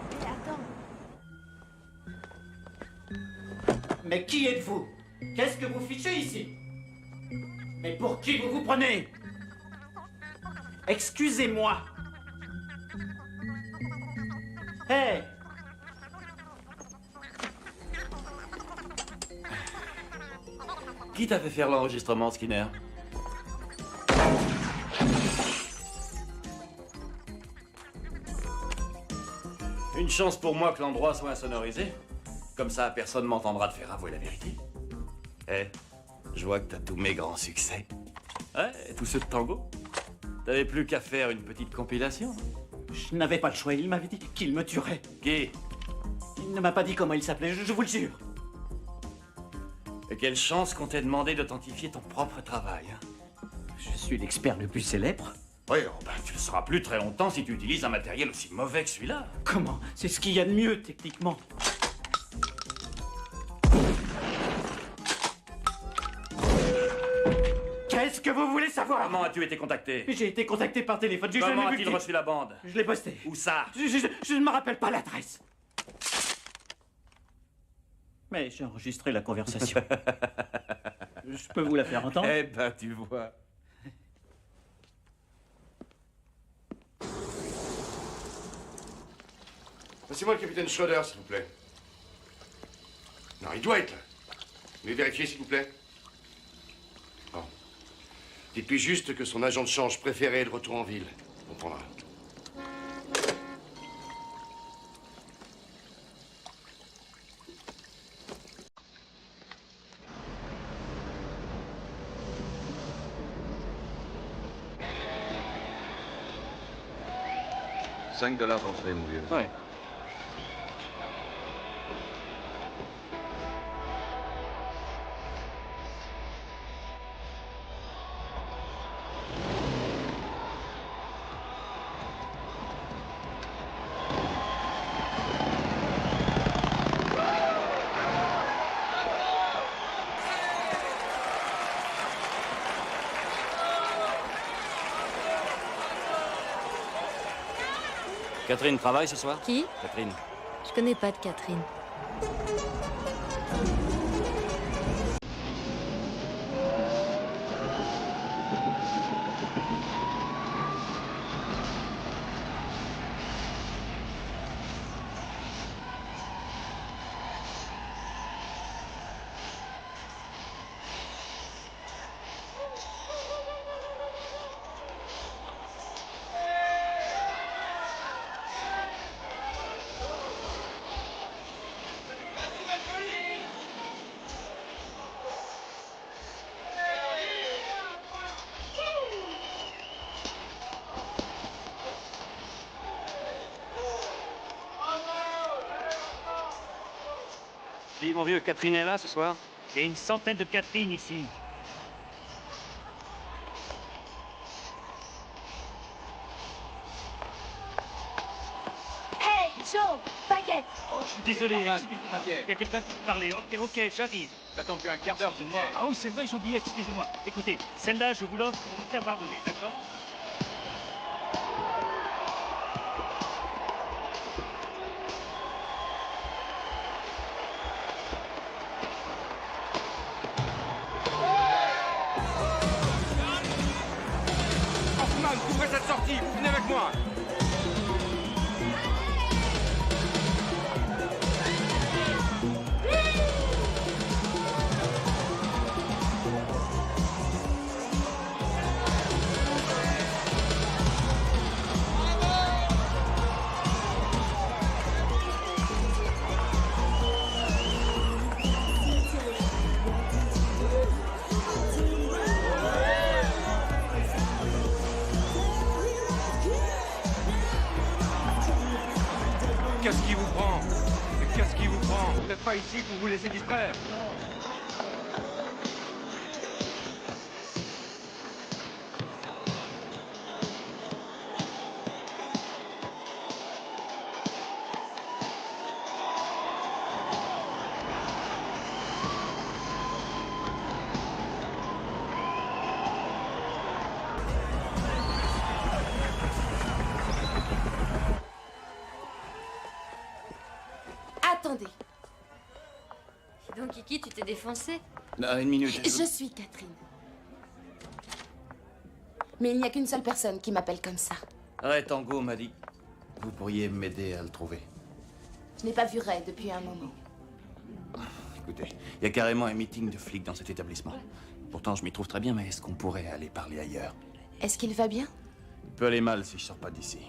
Mais attends. Mais qui êtes-vous? Qu'est-ce que vous fichez ici? Mais pour qui vous vous prenez? Excusez-moi. Hé! Qui t'a fait faire l'enregistrement, Skinner? Une chance pour moi que l'endroit soit insonorisé. Comme ça, personne m'entendra te faire avouer la vérité. Eh, je vois que t'as tous mes grands succès. Ouais, tous ceux de Tango. T'avais plus qu'à faire une petite compilation. Je n'avais pas le choix, il m'avait dit qu'il me tuerait. Qui? Il ne m'a pas dit comment il s'appelait, je vous le jure. Et quelle chance qu'on t'ait demandé d'authentifier ton propre travail. Hein. Je suis l'expert le plus célèbre. Oui, oh ben, tu le seras plus très longtemps si tu utilises un matériel aussi mauvais que celui-là. Comment? C'est ce qu'il y a de mieux, techniquement. Qu'est-ce que vous voulez savoir? Comment as-tu été contacté? J'ai été contacté par téléphone. Comment a-t-il reçu la bande? Je l'ai posté. Où ça? Je ne me rappelle pas l'adresse. Mais j'ai enregistré la conversation. Je peux vous la faire entendre? Eh ben, tu vois. Passez-moi le capitaine Schroeder, s'il vous plaît. Non, il doit être là. Vous voulez vérifier, s'il vous plaît? Bon. Dites-lui juste que son agent de change préféré est de retour en ville. On comprendra. $5 français, mon vieux. Ouais. Catherine travaille ce soir? Qui? Catherine. Je connais pas de Catherine. Dis, mon vieux, Catherine est là ce soir? Il y a une centaine de Catherine ici. Hey, Joe, baguette. Oh, je suis désolé, hein. Il y a quelqu'un qui parlait. Ok, j'arrive. J'attends depuis un quart d'heure, c'est moi. Ah oui, c'est vrai, j'ai oublié, excusez-moi. Écoutez, celle-là, je vous l'offre pour vous faire pardonner, d'accord? Hoffman, couvrez cette sortie, vous venez avec moi. Qu'est-ce qui vous prend? Mais qu'est-ce qui vous prend? Vous n'êtes pas ici pour vous laisser distraire. qui tu t'es défoncé? Non, une minute. Je suis Catherine. Mais il n'y a qu'une seule personne qui m'appelle comme ça. Ray Tango m'a dit que vous pourriez m'aider à le trouver. Je n'ai pas vu Ray depuis un moment. Écoutez, il y a carrément un meeting de flics dans cet établissement. Pourtant, je m'y trouve très bien, mais est-ce qu'on pourrait aller parler ailleurs? Est-ce qu'il va bien? Il peut aller mal si je sors pas d'ici.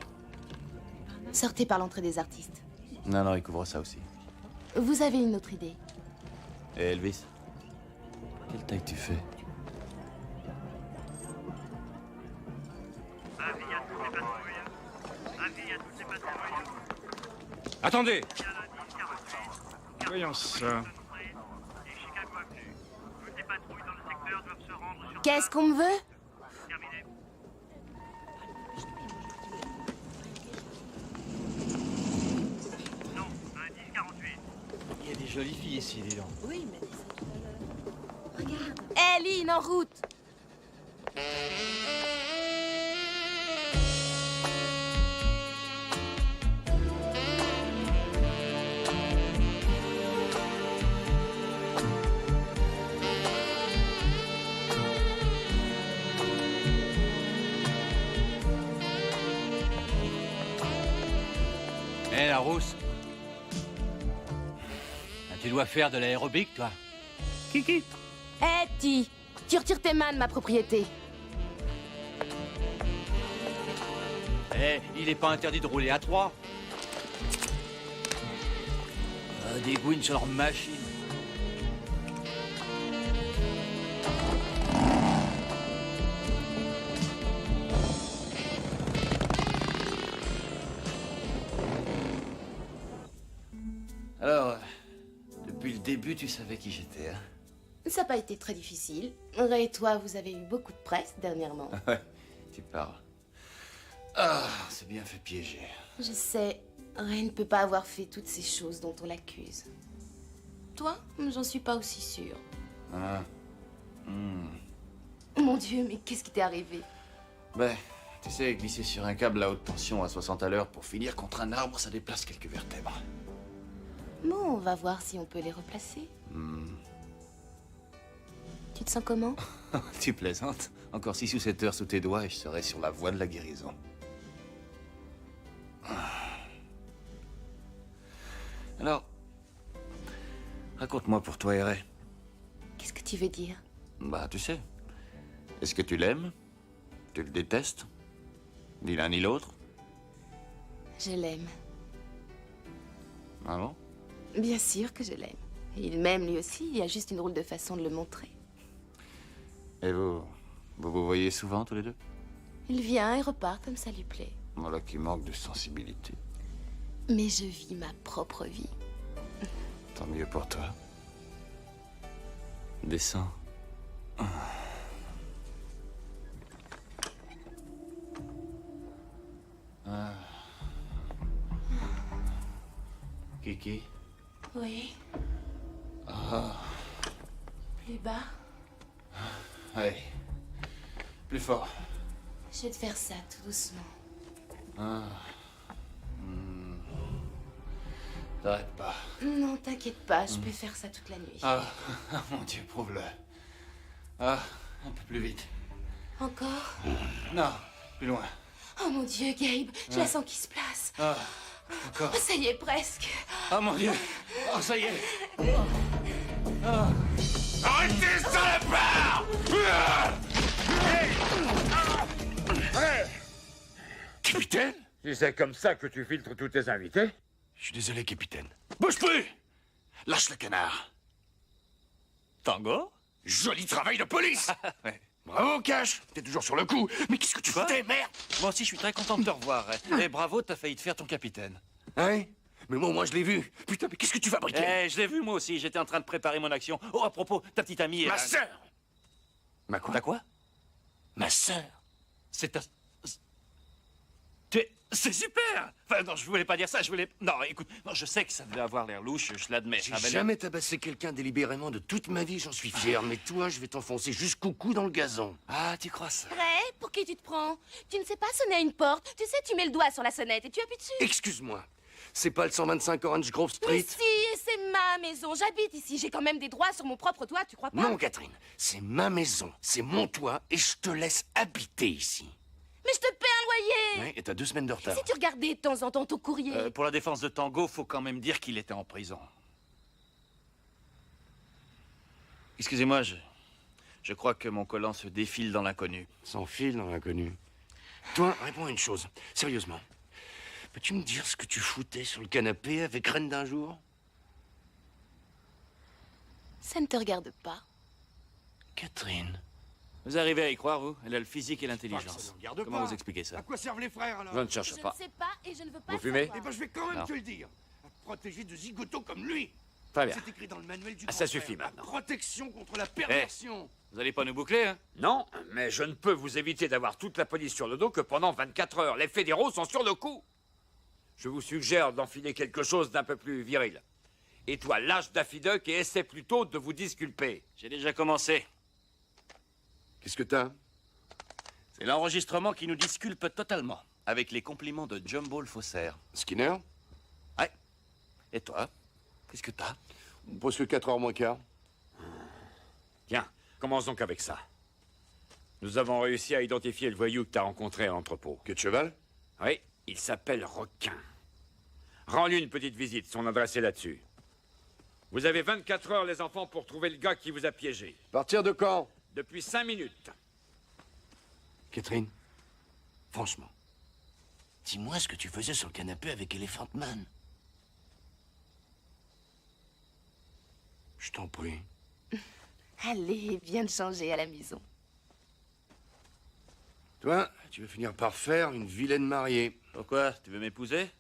Sortez par l'entrée des artistes. Non, il couvre ça aussi. Vous avez une autre idée? Et Elvis? Quelle taille tu fais? Attendez! Voyons ça. Qu'est-ce qu'on me veut? Il y a des jolies filles ici, dis donc. Oui, mais... Regarde. Hé, Lynn, en route! Hé, la rousse. Tu dois faire de l'aérobic, toi. Kiki. Hé, Ti, tu retires tes mains de ma propriété. Eh, il est pas interdit de rouler à 3. Des gouines sur leur machine. Alors, depuis le début, tu savais qui j'étais, hein? Ça n'a pas été très difficile. Ray et toi, vous avez eu beaucoup de presse dernièrement. Ouais, tu parles. Ah, c'est bien fait piéger. Je sais, Ray ne peut pas avoir fait toutes ces choses dont on l'accuse. Toi, j'en suis pas aussi sûre. Ah. Mon Dieu, mais qu'est-ce qui t'est arrivé? Ben, tu sais, glisser sur un câble à haute tension à 60 à l'heure pour finir contre un arbre, ça déplace quelques vertèbres. Bon, on va voir si on peut les replacer. Tu te sens comment? Tu plaisantes? Encore 6 ou 7 heures sous tes doigts et je serai sur la voie de la guérison. Alors, raconte-moi pour toi, Ray. Qu'est-ce que tu veux dire? Bah, tu sais. Est-ce que tu l'aimes? Tu le détestes? Ni l'un ni l'autre? Je l'aime. Ah bon? Bien sûr que je l'aime. Il m'aime lui aussi, il y a juste une drôle de façon de le montrer. Et vous voyez souvent tous les deux? Il vient et repart comme ça lui plaît. Voilà qui manque de sensibilité. Mais je vis ma propre vie. Tant mieux pour toi. Descends. Ah. Kiki? Oui. Ah. Plus bas. Allez. Plus fort. Je vais te faire ça tout doucement. Ah. T'arrêtes pas. Non, t'inquiète pas, je peux faire ça toute la nuit. Ah, mon Dieu, prouve-le. Ah, un peu plus vite. Encore? Non, plus loin. Oh mon Dieu, Gabe, je la sens qui se place. Ah, encore. Ça y est, presque. Oh mon Dieu. Oh, ça y est. Arrêtez, salopard! Capitaine? Si c'est comme ça que tu filtres tous tes invités? Je suis désolé, capitaine. Bouge plus! Lâche le canard. Tango? Joli travail de police! Ouais. Bravo, Cash! T'es toujours sur le coup. Mais qu'est-ce que tu fais, merde? Moi aussi, je suis très content de te revoir. Et bravo, t'as failli te faire ton capitaine. Hein? Mais moi, je l'ai vu. Putain, mais qu'est-ce que tu fabriques? Eh, je l'ai vu moi aussi, j'étais en train de préparer mon action. Oh, à propos, ta petite amie... Ma sœur! Ma quoi? Ta quoi? Ma sœur. C'est ta... C'est super! Enfin, non, je voulais pas dire ça, je voulais... Non, écoute, non, je sais que ça devait avoir l'air louche, je l'admets. J'ai jamais tabassé quelqu'un délibérément de toute ma vie, j'en suis fier. Mais toi, je vais t'enfoncer jusqu'au cou dans le gazon. Ah, tu crois ça? Ray, pour qui tu te prends? Tu ne sais pas sonner à une porte. Tu sais, tu mets le doigt sur la sonnette et tu appuies dessus. Excuse-moi. C'est pas le 125 Orange Grove Street? Mais si, c'est ma maison. J'habite ici. J'ai quand même des droits sur mon propre toit, tu crois pas? Non, Catherine. C'est ma maison, c'est mon toit, et je te laisse habiter ici. Mais je te paie un loyer. Ouais, et t'as 2 semaines de retard. Si tu regardais de temps en temps ton courrier. Pour la défense de Tango, faut quand même dire qu'il était en prison. Excusez-moi, je crois que mon collant se défile dans l'inconnu. S'enfile dans l'inconnu. Toi, réponds à une chose. Sérieusement. Peux-tu me dire ce que tu foutais sur le canapé avec Reine d'un jour? Ça ne te regarde pas. Catherine. Vous arrivez à y croire, vous? Elle a le physique et l'intelligence. Regarde Comment pas. vous expliquez ça? À quoi servent les frères, alors? Je ne cherche Je pas. ne sais pas et je ne veux pas Vous fumez? savoir. Eh ben, je vais quand même Non. te le dire. À protéger de zigotos comme lui. Très bien. C'est écrit dans le manuel du Ah, grand ça frère. suffit maintenant. Protection contre la perversion. Vous allez pas nous boucler, hein? Non, mais je ne peux vous éviter d'avoir toute la police sur le dos que pendant 24 heures. Les fédéraux sont sur le coup. Je vous suggère d'enfiler quelque chose d'un peu plus viril. Et toi, lâche Daffy Duck et essaie plutôt de vous disculper. J'ai déjà commencé. Qu'est-ce que t'as? C'est l'enregistrement qui nous disculpe totalement. Avec les compliments de Jumbo le faussaire. Skinner? Ouais. Et toi? Qu'est-ce que t'as? Presque 4h moins quart. Tiens, commençons donc avec ça. Nous avons réussi à identifier le voyou que t'as rencontré à l'entrepôt. Queue de cheval? Oui, il s'appelle Requin. Rends-lui une petite visite, son adresse est là-dessus. Vous avez 24 heures, les enfants, pour trouver le gars qui vous a piégé. Partir de quand? Depuis 5 minutes. Catherine, franchement, dis-moi ce que tu faisais sur le canapé avec Elephant Man. Je t'en prie. Allez, viens de changer à la maison. Toi, tu veux finir par faire une vilaine mariée. Pourquoi? Tu veux m'épouser?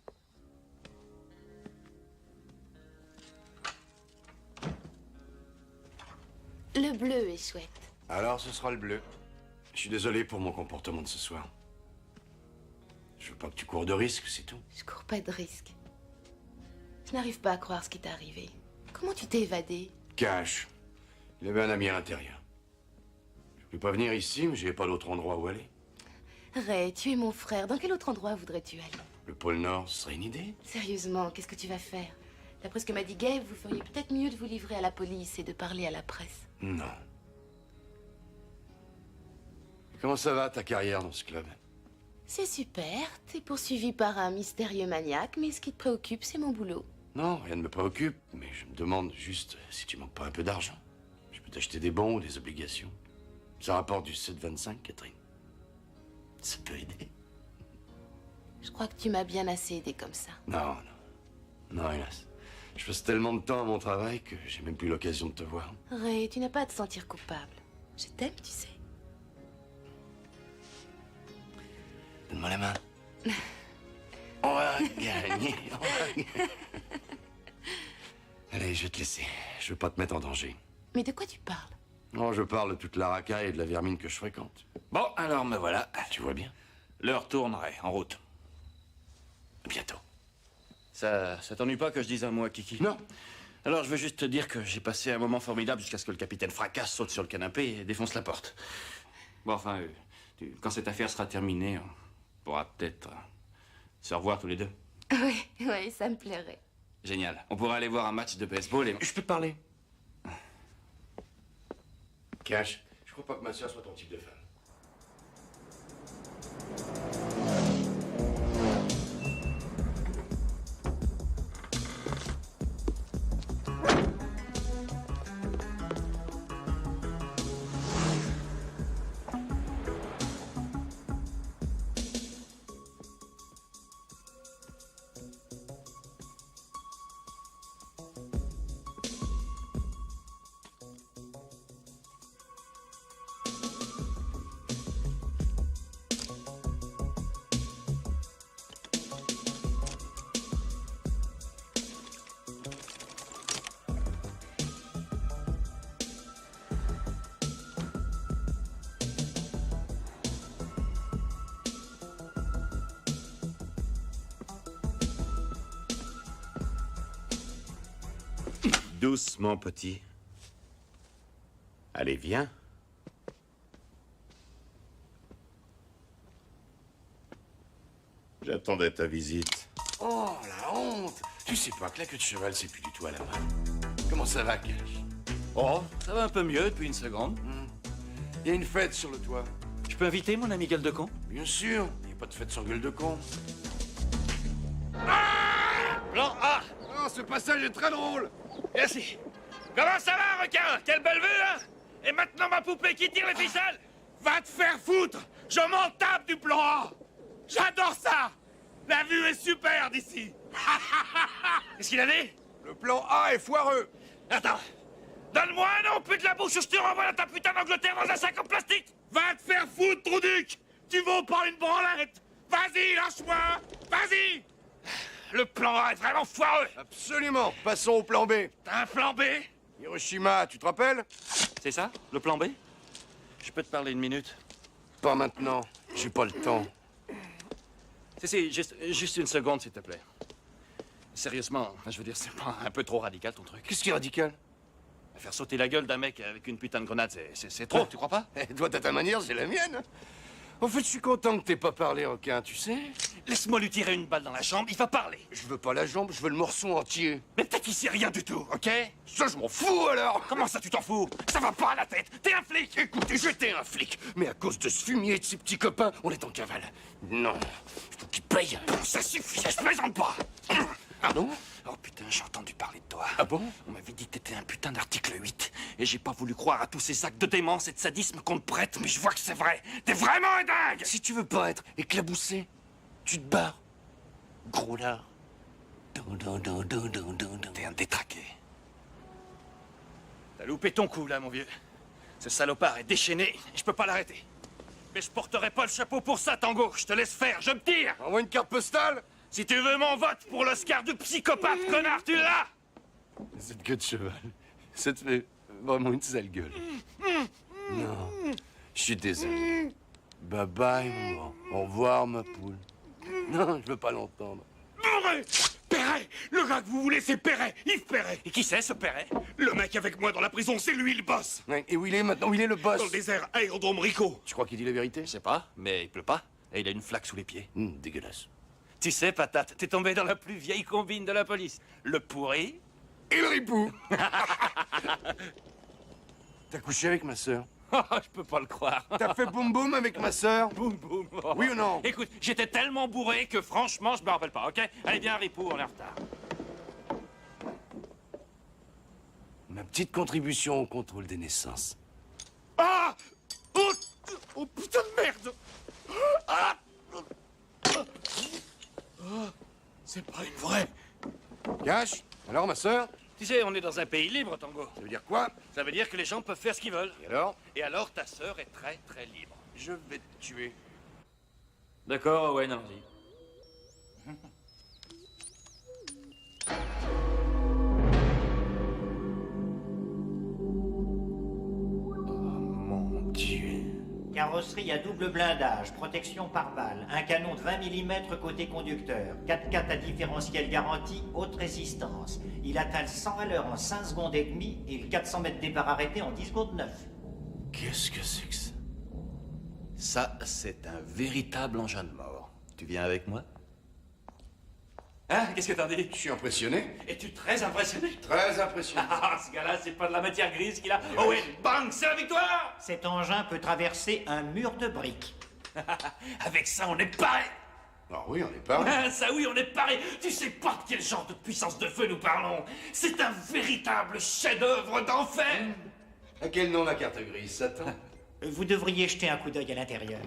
Le bleu est chouette. Alors, ce sera le bleu. Je suis désolé pour mon comportement de ce soir. Je veux pas que tu cours de risques, c'est tout. Je cours pas de risque. Je n'arrive pas à croire ce qui t'est arrivé. Comment tu t'es évadé? Cash. Il avait un ami à l'intérieur. Je voulais pas venir ici, mais j'avais pas d'autre endroit où aller. Ray, tu es mon frère. Dans quel autre endroit voudrais-tu aller? Le pôle Nord, ce serait une idée. Sérieusement, qu'est-ce que tu vas faire? D'après ce que m'a dit Gabe, vous feriez peut-être mieux de vous livrer à la police et de parler à la presse. Non. Comment ça va, ta carrière dans ce club? C'est super, t'es poursuivi par un mystérieux maniaque, mais ce qui te préoccupe, c'est mon boulot. Non, rien ne me préoccupe, mais je me demande juste si tu manques pas un peu d'argent. Je peux t'acheter des bons ou des obligations. Ça rapporte du 7,25, Catherine. Ça peut aider. Je crois que tu m'as bien assez aidé comme ça. Non, non. Non, hélas. Je passe tellement de temps à mon travail que j'ai même plus l'occasion de te voir. Ray, tu n'as pas à te sentir coupable. Je t'aime, tu sais. Donne-moi la main. On va gagner, on va gagner. Allez, je vais te laisser. Je veux pas te mettre en danger. Mais de quoi tu parles? Non, je parle de toute la racaille et de la vermine que je fréquente. Bon, alors me voilà. Tu vois bien. L'heure tournerait, en route. À bientôt. Ça t'ennuie pas que je dise un mot à Kiki? Non. Alors, je veux juste te dire que j'ai passé un moment formidable jusqu'à ce que le capitaine Fracasse saute sur le canapé et défonce la porte. Bon, enfin, quand cette affaire sera terminée, on pourra peut-être se revoir tous les deux. Oui, ça me plairait. Génial. On pourra aller voir un match de baseball et... Je peux te parler. Cash, je crois pas que ma soeur soit ton type de femme. Doucement, petit. Allez, viens. J'attendais ta visite. Oh, la honte! Tu sais pas que la queue de cheval, c'est plus du tout à la mode. Comment ça va, Cash? Oh, ça va un peu mieux depuis une seconde. Il y a une fête sur le toit. Je peux inviter mon ami gueule de con? Bien sûr. Il n'y a pas de fête sans gueule de con. Plan A. Oh, ce passage est très drôle. Merci. Comment ça va, requin? Quelle belle vue, hein? Et maintenant ma poupée qui tire les ficelles? Va te faire foutre! Je m'en tape du plan A! J'adore ça! La vue est super d'ici! Qu'est-ce qu'il a dit? Le plan A est foireux. Attends! Donne-moi un nom, pute la bouche, ou je te renvoie dans ta putain d'Angleterre dans un sac en plastique! Va te faire foutre, Trouduc! Tu vaux pas une branlette! Vas-y, lâche-moi! Vas-y! Le plan A est vraiment foireux! Absolument. Passons au plan B. T'as un plan B? Hiroshima, tu te rappelles? C'est ça, le plan B? Je peux te parler une minute? Pas maintenant. J'ai pas le temps. Si, juste une seconde, s'il te plaît. Sérieusement, je veux dire, c'est pas un peu trop radical, ton truc? Qu'est-ce qui est radical? Faire sauter la gueule d'un mec avec une putain de grenade, c'est trop, tu crois pas? Toi, t'as ta manière, c'est la mienne. En fait, je suis content que t'aies pas parlé, requin, tu sais? Laisse-moi lui tirer une balle dans la jambe, il va parler. Je veux pas la jambe, je veux le morceau entier. Mais peut-être qu'il sait rien du tout, ok? Ça, je m'en fous, alors! Comment ça, tu t'en fous? Ça va pas à la tête! T'es un flic! Écoute, j'étais un flic, mais à cause de ce fumier et de ses petits copains, on est en cavale. Non, faut qu'il paye. Ça suffit, je plaisante pas! Pardon? Oh putain, j'ai entendu parler de toi. Ah bon? On m'avait dit que t'étais un putain d'article 8. Et j'ai pas voulu croire à tous ces actes de démence et de sadisme qu'on te prête, mais je vois que c'est vrai. T'es vraiment un dingue! Si tu veux pas être éclaboussé, tu te barres. Gros lard. T'es un détraqué. T'as loupé ton coup, là, mon vieux. Ce salopard est déchaîné, je peux pas l'arrêter. Mais je porterai pas le chapeau pour ça, Tango. Je te laisse faire, je me tire! Envoie une carte postale? Si tu veux mon vote pour l'Oscar du psychopathe, connard, tu l'as! Cette queue de cheval, ça te fait vraiment une sale gueule. Non, je suis désolé. Bye bye, maman. Au revoir, ma poule. Non, je veux pas l'entendre. Bourré! Perret! Le gars que vous voulez, c'est Perret! Yves Perret! Et qui c'est, ce Perret? Le mec avec moi dans la prison, c'est lui le boss! Ouais, et où il est maintenant? Où il est le boss? Dans le désert, aérodrome Rico! Tu crois qu'il dit la vérité? Je sais pas, mais il pleut pas. Et il a une flaque sous les pieds. Dégueulasse. Tu sais, patate, t'es tombé dans la plus vieille combine de la police. Le pourri et le ripou. T'as couché avec ma sœur? Je peux pas le croire. T'as fait boum boum avec ma sœur? Boum boum. Oui ou non? Écoute, j'étais tellement bourré que franchement, je me rappelle pas, ok? Allez, viens, Ripou, on est en retard. Ma petite contribution au contrôle des naissances. Ah! Oh putain de merde! Ah! C'est pas une vraie. Cash? Alors, ma sœur? Tu sais, on est dans un pays libre, Tango. Ça veut dire quoi? Ça veut dire que les gens peuvent faire ce qu'ils veulent. Et alors? Et alors, ta sœur est très, très libre. Je vais te tuer. D'accord, ouais, allons-y. Carrosserie à double blindage, protection par balle, un canon de 20 mm côté conducteur, 4x4 à différentiel garanti, haute résistance. Il atteint le 100 à l'heure en 5 secondes et demie et le 400 mètres départ arrêté en 10 secondes 9. Qu'est-ce que c'est que ça? Ça, c'est un véritable engin de mort. Tu viens avec moi? Hein? Qu'est-ce que t'en dis? Je suis impressionné. Es-tu très impressionné? Très impressionné. Ah, ce gars-là, c'est pas de la matière grise qu'il a. Oh ouais, bang, c'est la victoire! Cet engin peut traverser un mur de briques. Avec ça, on est paré! Ah oui, on est paré. Ah, ça oui, on est paré! Tu sais pas de quel genre de puissance de feu nous parlons! C'est un véritable chef-d'œuvre d'enfer! À quel nom la carte grise, Satan? Vous devriez jeter un coup d'œil à l'intérieur.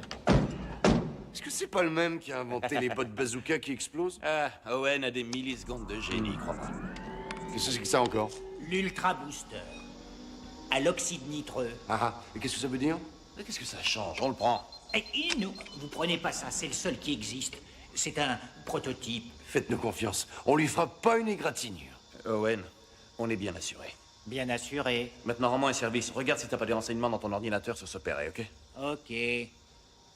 Est-ce que c'est pas le même qui a inventé les bottes bazooka qui explosent? Ah, Owen a des millisecondes de génie, crois-moi. Qu'est-ce que c'est que ça encore? L'Ultra Booster. À l'oxyde nitreux. Ah, et qu'est-ce que ça veut dire? Qu'est-ce que ça change? On le prend. Et nous, vous prenez pas ça, c'est le seul qui existe. C'est un prototype. Faites-nous confiance, on lui fera pas une égratignure. Owen, on est bien assuré. Bien assuré. Maintenant, rends-moi un service. Regarde si t'as pas des renseignements dans ton ordinateur sur ce Perret, ok? Ok.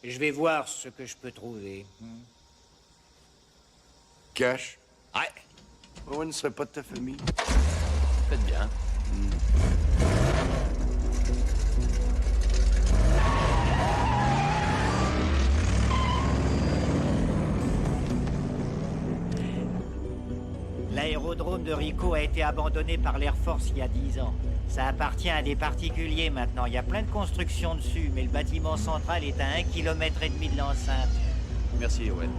Je vais voir ce que je peux trouver. Cash? Ouais. Owen ne serait pas de ta famille? Faites bien. l'aérodrome de Rico a été abandonné par l'Air Force il y a 10 ans. Ça appartient à des particuliers maintenant. Il y a plein de constructions dessus, mais le bâtiment central est à 1,5 km de l'enceinte. Merci, Owen.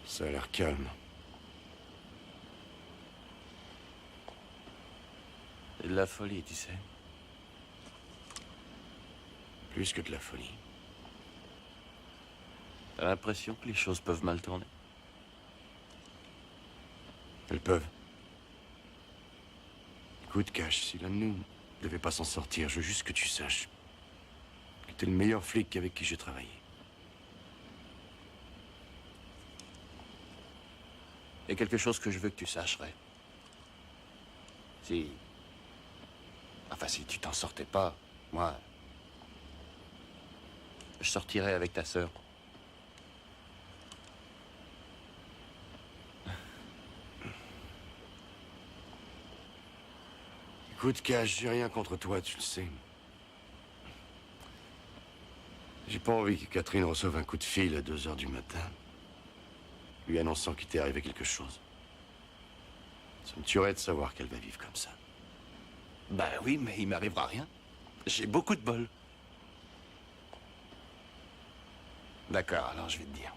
Ça a l'air calme. C'est de la folie, tu sais. Plus que de la folie. T'as l'impression que les choses peuvent mal tourner? Elles peuvent. Écoute, Cash, si l'un de nous ne devait pas s'en sortir, je veux juste que tu saches que t'es le meilleur flic avec qui j'ai travaillé. Il y a quelque chose que je veux que tu saches, Ray. Si... Enfin, si tu t'en sortais pas, moi... Je sortirais avec ta sœur. Écoute, Cash, j'ai rien contre toi, tu le sais. J'ai pas envie que Catherine reçoive un coup de fil à 2 h du matin, lui annonçant qu'il t'est arrivé quelque chose. Ça me tuerait de savoir qu'elle va vivre comme ça. Ben oui, mais il m'arrivera rien. J'ai beaucoup de bol. D'accord, alors je vais te dire.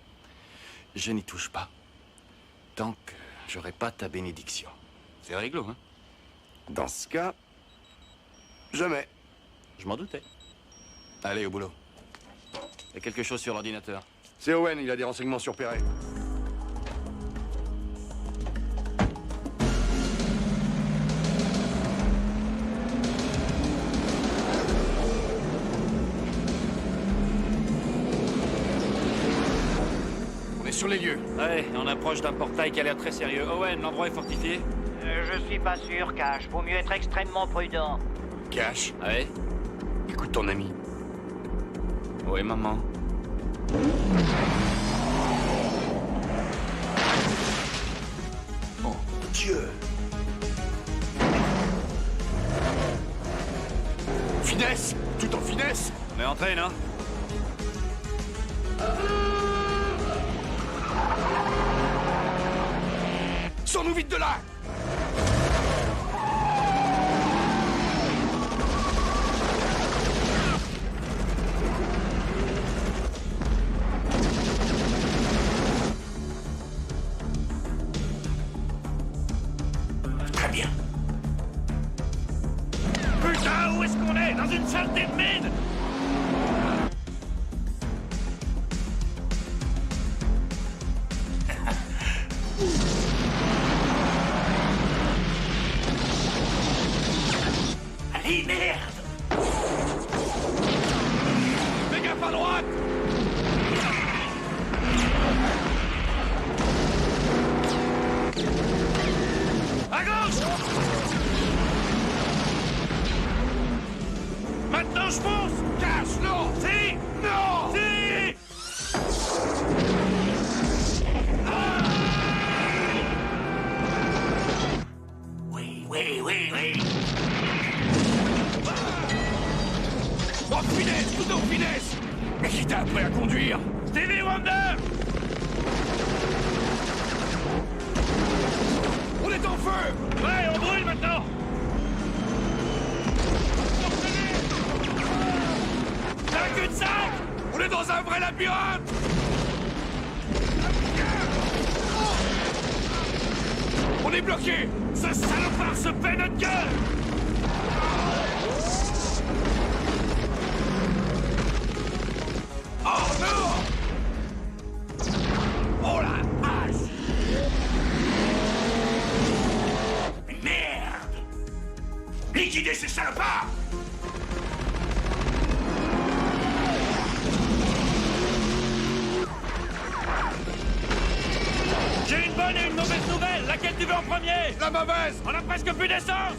Je n'y touche pas. Tant que j'aurai pas ta bénédiction. C'est réglo, hein? Dans ce cas, jamais. Je m'en doutais. Allez, au boulot. Il y a quelque chose sur l'ordinateur. C'est Owen, il a des renseignements sur Perret. On est sur les lieux. Ouais, on approche d'un portail qui a l'air très sérieux. Owen, l'endroit est fortifié? Je suis pas sûr, Cash. Vaut mieux être extrêmement prudent. Cash. Ouais? Écoute ton ami. Oui, maman. Oh, Dieu. Finesse! Tout en finesse! On est entré, non? Sors-nous vite de là! Très bien. Putain, où est-ce qu'on est? Dans une saleté de mine! Allez, merde! Fais gaffe à droite! À gauche! Maintenant je fonce! Cache, non! Si! Non! Si! Oui, oui, oui, oui. Oh, finesse! Tout en finesse! Mais qui t'a appris à conduire? Stevie Wonder! On est en feu! Ouais, on brûle maintenant! C'est un cul-de-sac! On est dans un vrai labyrinthe! On est bloqué! Ce salopard se paie notre gueule! Oh non! Oh la vache! Mais merde! Liquidez ces salopards! J'ai une bonne et une mauvaise nouvelle! Laquelle tu veux en premier? La mauvaise! On a presque plus d'essence!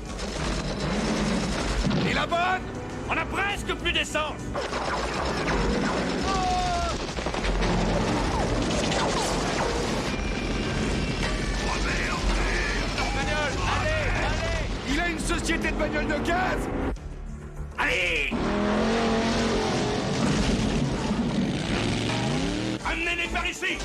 Et la bonne? On a presque plus d'essence! société de bagnole de gaz? Allez! Amenez-les par ici!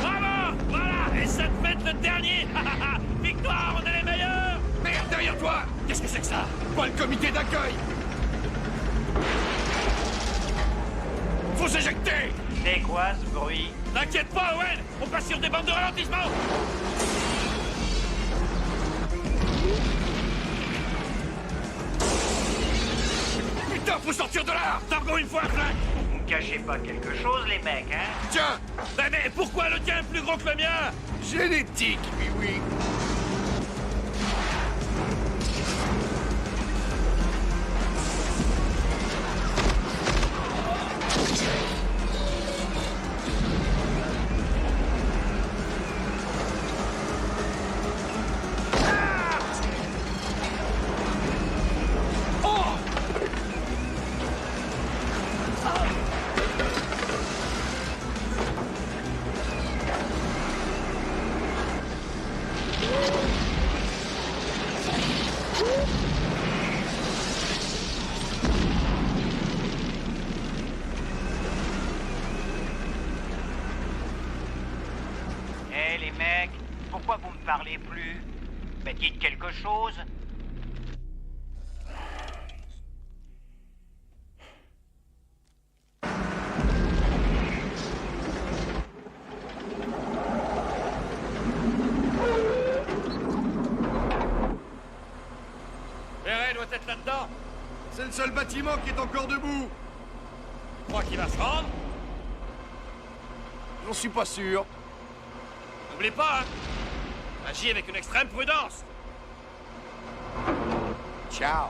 Bravo! Voilà! Et ça te fait le dernier! Victoire, on est les meilleurs! Merde, derrière toi! Qu'est-ce que c'est que ça? Pas le comité d'accueil! Faut s'éjecter! C'est quoi ce bruit? T'inquiète pas, Owen! On passe sur des bandes de ralentissement! Putain, faut sortir de là! Tango, il me faut un flingue! Vous cachez pas quelque chose, les mecs, hein? Tiens! Mais pourquoi le tien est plus gros que le mien? Génétique, oui. Eh les mecs, pourquoi vous me parlez plus? Mais dites quelque chose. Perret doit être là-dedans. C'est le seul bâtiment qui est encore debout. Tu crois qu'il va se rendre? J'en suis pas sûr. N'oublie pas, hein. Agis avec une extrême prudence. Ciao.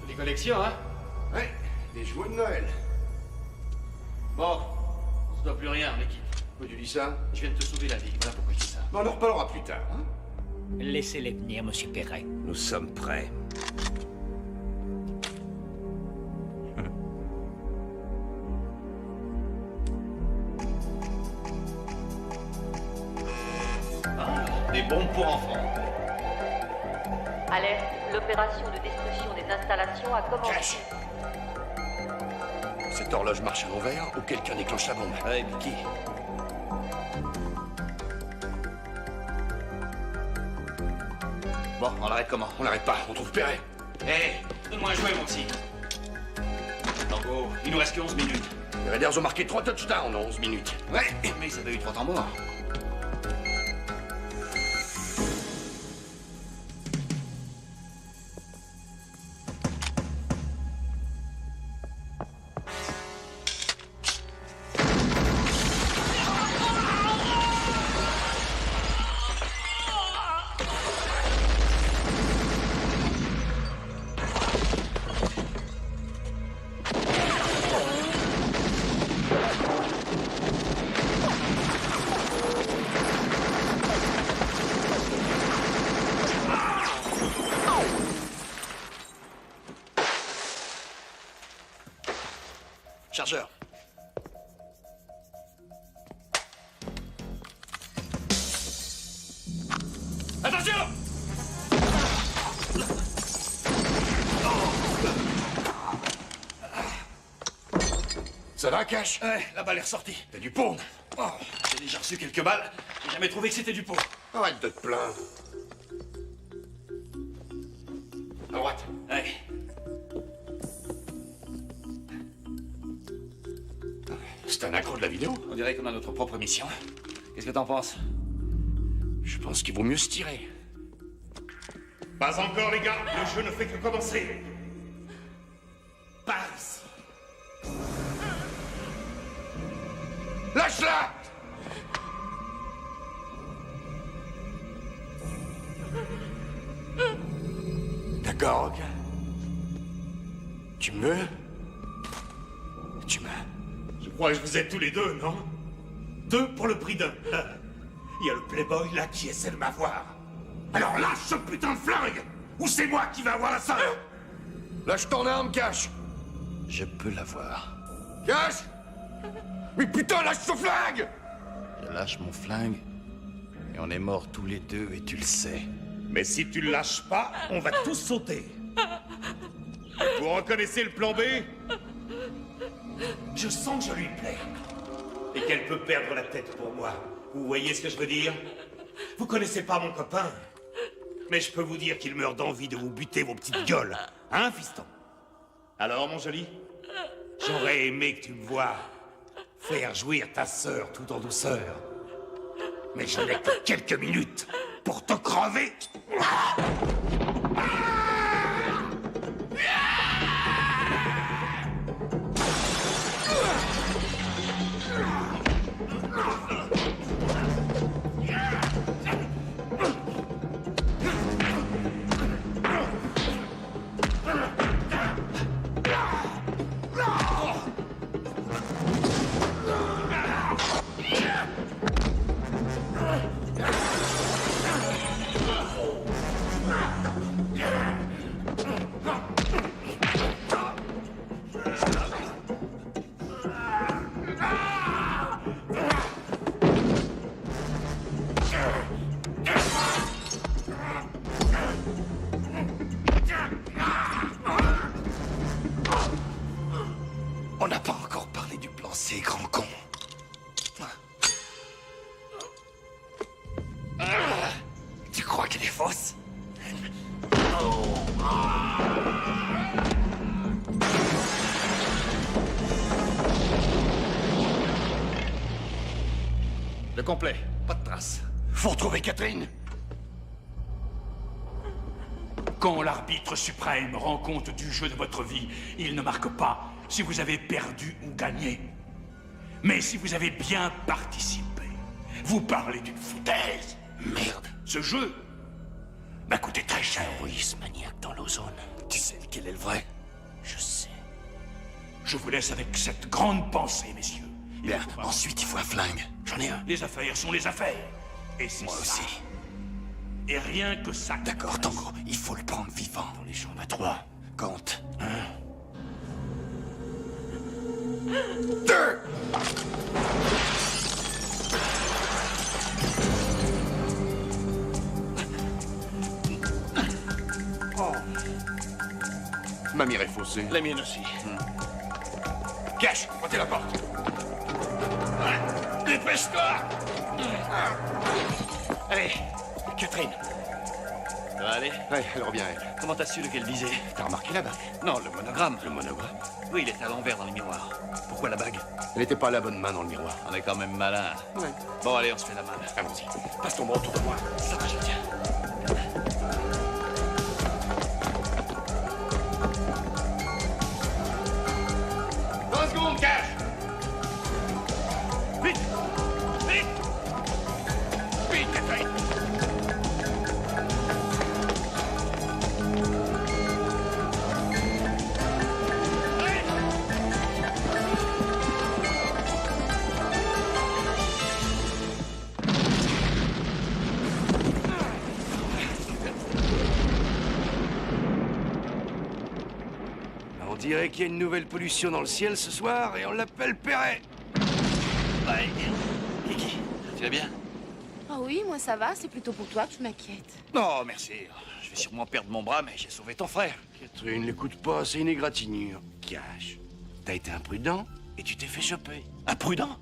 Des collections, hein? Ouais, des jouets de Noël. Bon, on se doit plus rien, l'équipe. Pourquoi tu dis ça? Je viens de te sauver la vie, voilà pourquoi je dis ça. Bon, on en reparlera plus tard, hein? Laissez-les venir, monsieur Perret. Nous sommes prêts. Des bombes pour enfants. Alerte, l'opération de destruction des installations a commencé. Cette horloge marche à l'envers ou quelqu'un déclenche la bombe? Ouais, mais qui? Bon, on l'arrête comment? On l'arrête pas, on trouve Perret. Hé, donne-moi un jouet, mon psy. Tango, il nous reste que 11 minutes. Les Raiders ont marqué 3 touchdowns en 11 minutes. Ouais, mais ils avaient eu 3 temps morts. Chargeur. Attention! Ça va, Cash? Ouais, la balle est ressortie. T'as du pont. Oh, j'ai déjà reçu quelques balles. J'ai jamais trouvé que c'était du pot. Arrête de te plaindre. À droite. Ouais. C'est un accro de la vidéo. On dirait qu'on a notre propre mission. Qu'est-ce que t'en penses? Je pense qu'il vaut mieux se tirer. Pas encore, les gars. Le jeu ne fait que commencer. Par ici. Lâche-la! D'accord, ok. Tu me veux? Tu m'as... Je crois que je vous aide tous les deux, non? 2 pour le prix d'un. Il y a le playboy là qui essaie de m'avoir. Alors lâche ce putain de flingue! Ou c'est moi qui vais avoir la sœur! Lâche ton arme, Cash! Je peux l'avoir. Cash! Mais putain, lâche ce flingue! Je lâche mon flingue, et on est morts tous les deux, et tu le sais. Mais si tu le lâches pas, on va tous sauter. Vous reconnaissez le plan B? Je sens que je lui plais. Et qu'elle peut perdre la tête pour moi. Vous voyez ce que je veux dire? Vous connaissez pas mon copain. Mais je peux vous dire qu'il meurt d'envie de vous buter vos petites gueules. Hein, fiston? Alors, mon joli? J'aurais aimé que tu me vois faire jouir ta sœur tout en douceur. Mais je n'ai que quelques minutes pour te crever. On n'a pas encore parlé du plan C, grand con. Tu crois qu'elle est fausse? Le complet, pas de traces. Faut retrouver Catherine. Quand l'arbitre suprême rend compte du jeu de votre vie, il ne marque pas si vous avez perdu ou gagné. Mais si vous avez bien participé. Vous parlez d'une foutaise. Merde. Ce jeu m'a coûté très cher. Oui, ce maniaque dans l'ozone. Tu sais lequel est le vrai? Je sais. Je vous laisse avec cette grande pensée, messieurs. Bien, ensuite il faut un flingue. J'en ai un. Les affaires sont les affaires. Et c'est Moi ça. aussi. Et rien que ça. D'accord, Tango, il faut le prendre vivant. Dans les chambres à 3. Compte. 1. 2. Oh. Ma mire est faussée. La mienne aussi. Cash, montez la porte. Dépêche-toi! Allez, Catherine. Ça va aller? Ouais, elle revient, elle. Comment t'as su lequel viser? T'as remarqué la bague? Non, le monogramme. Le monogramme? Oui, il est à l'envers dans le miroir. Pourquoi la bague? Elle était pas à la bonne main dans le miroir. On est quand même malin. Ouais. Bon, allez, on se fait la main. Allons-y. Passe ton bras autour de moi. Ça va, je tiens. Seconde, Cash! Vite! Vite! Vite, Catherine! dirait qu'il y a une nouvelle pollution dans le ciel ce soir et on l'appelle Perret. Ouais, Kiki, tu vas bien? Ah oui, moi ça va, c'est plutôt pour toi que je m'inquiète. Non, merci. Je vais sûrement perdre mon bras, mais j'ai sauvé ton frère. Catherine, l'écoute pas, c'est une égratignure. Cash. T'as été imprudent et tu t'es fait choper. Imprudent?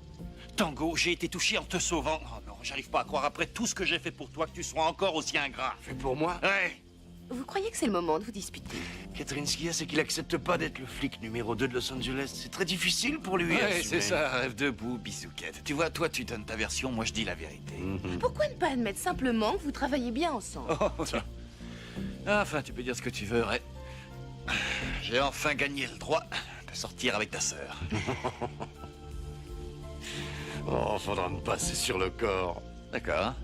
Tango, j'ai été touché en te sauvant. Oh non, j'arrive pas à croire après tout ce que j'ai fait pour toi que tu sois encore aussi ingrat. Fait pour moi? Ouais. Vous croyez que c'est le moment de vous disputer? Catherine, ce qu'il y a, c'est qu'il accepte pas d'être le flic numéro 2 de Los Angeles. C'est très difficile pour lui. à Ouais, assumer. c'est ça, rêve debout, bisouquette. Tu vois, toi, tu donnes ta version, moi, je dis la vérité. Pourquoi ne pas admettre simplement que vous travaillez bien ensemble? Oh, ça. Enfin, tu peux dire ce que tu veux, Ray. J'ai enfin gagné le droit de sortir avec ta sœur. Oh, faudra me passer sur le corps. D'accord.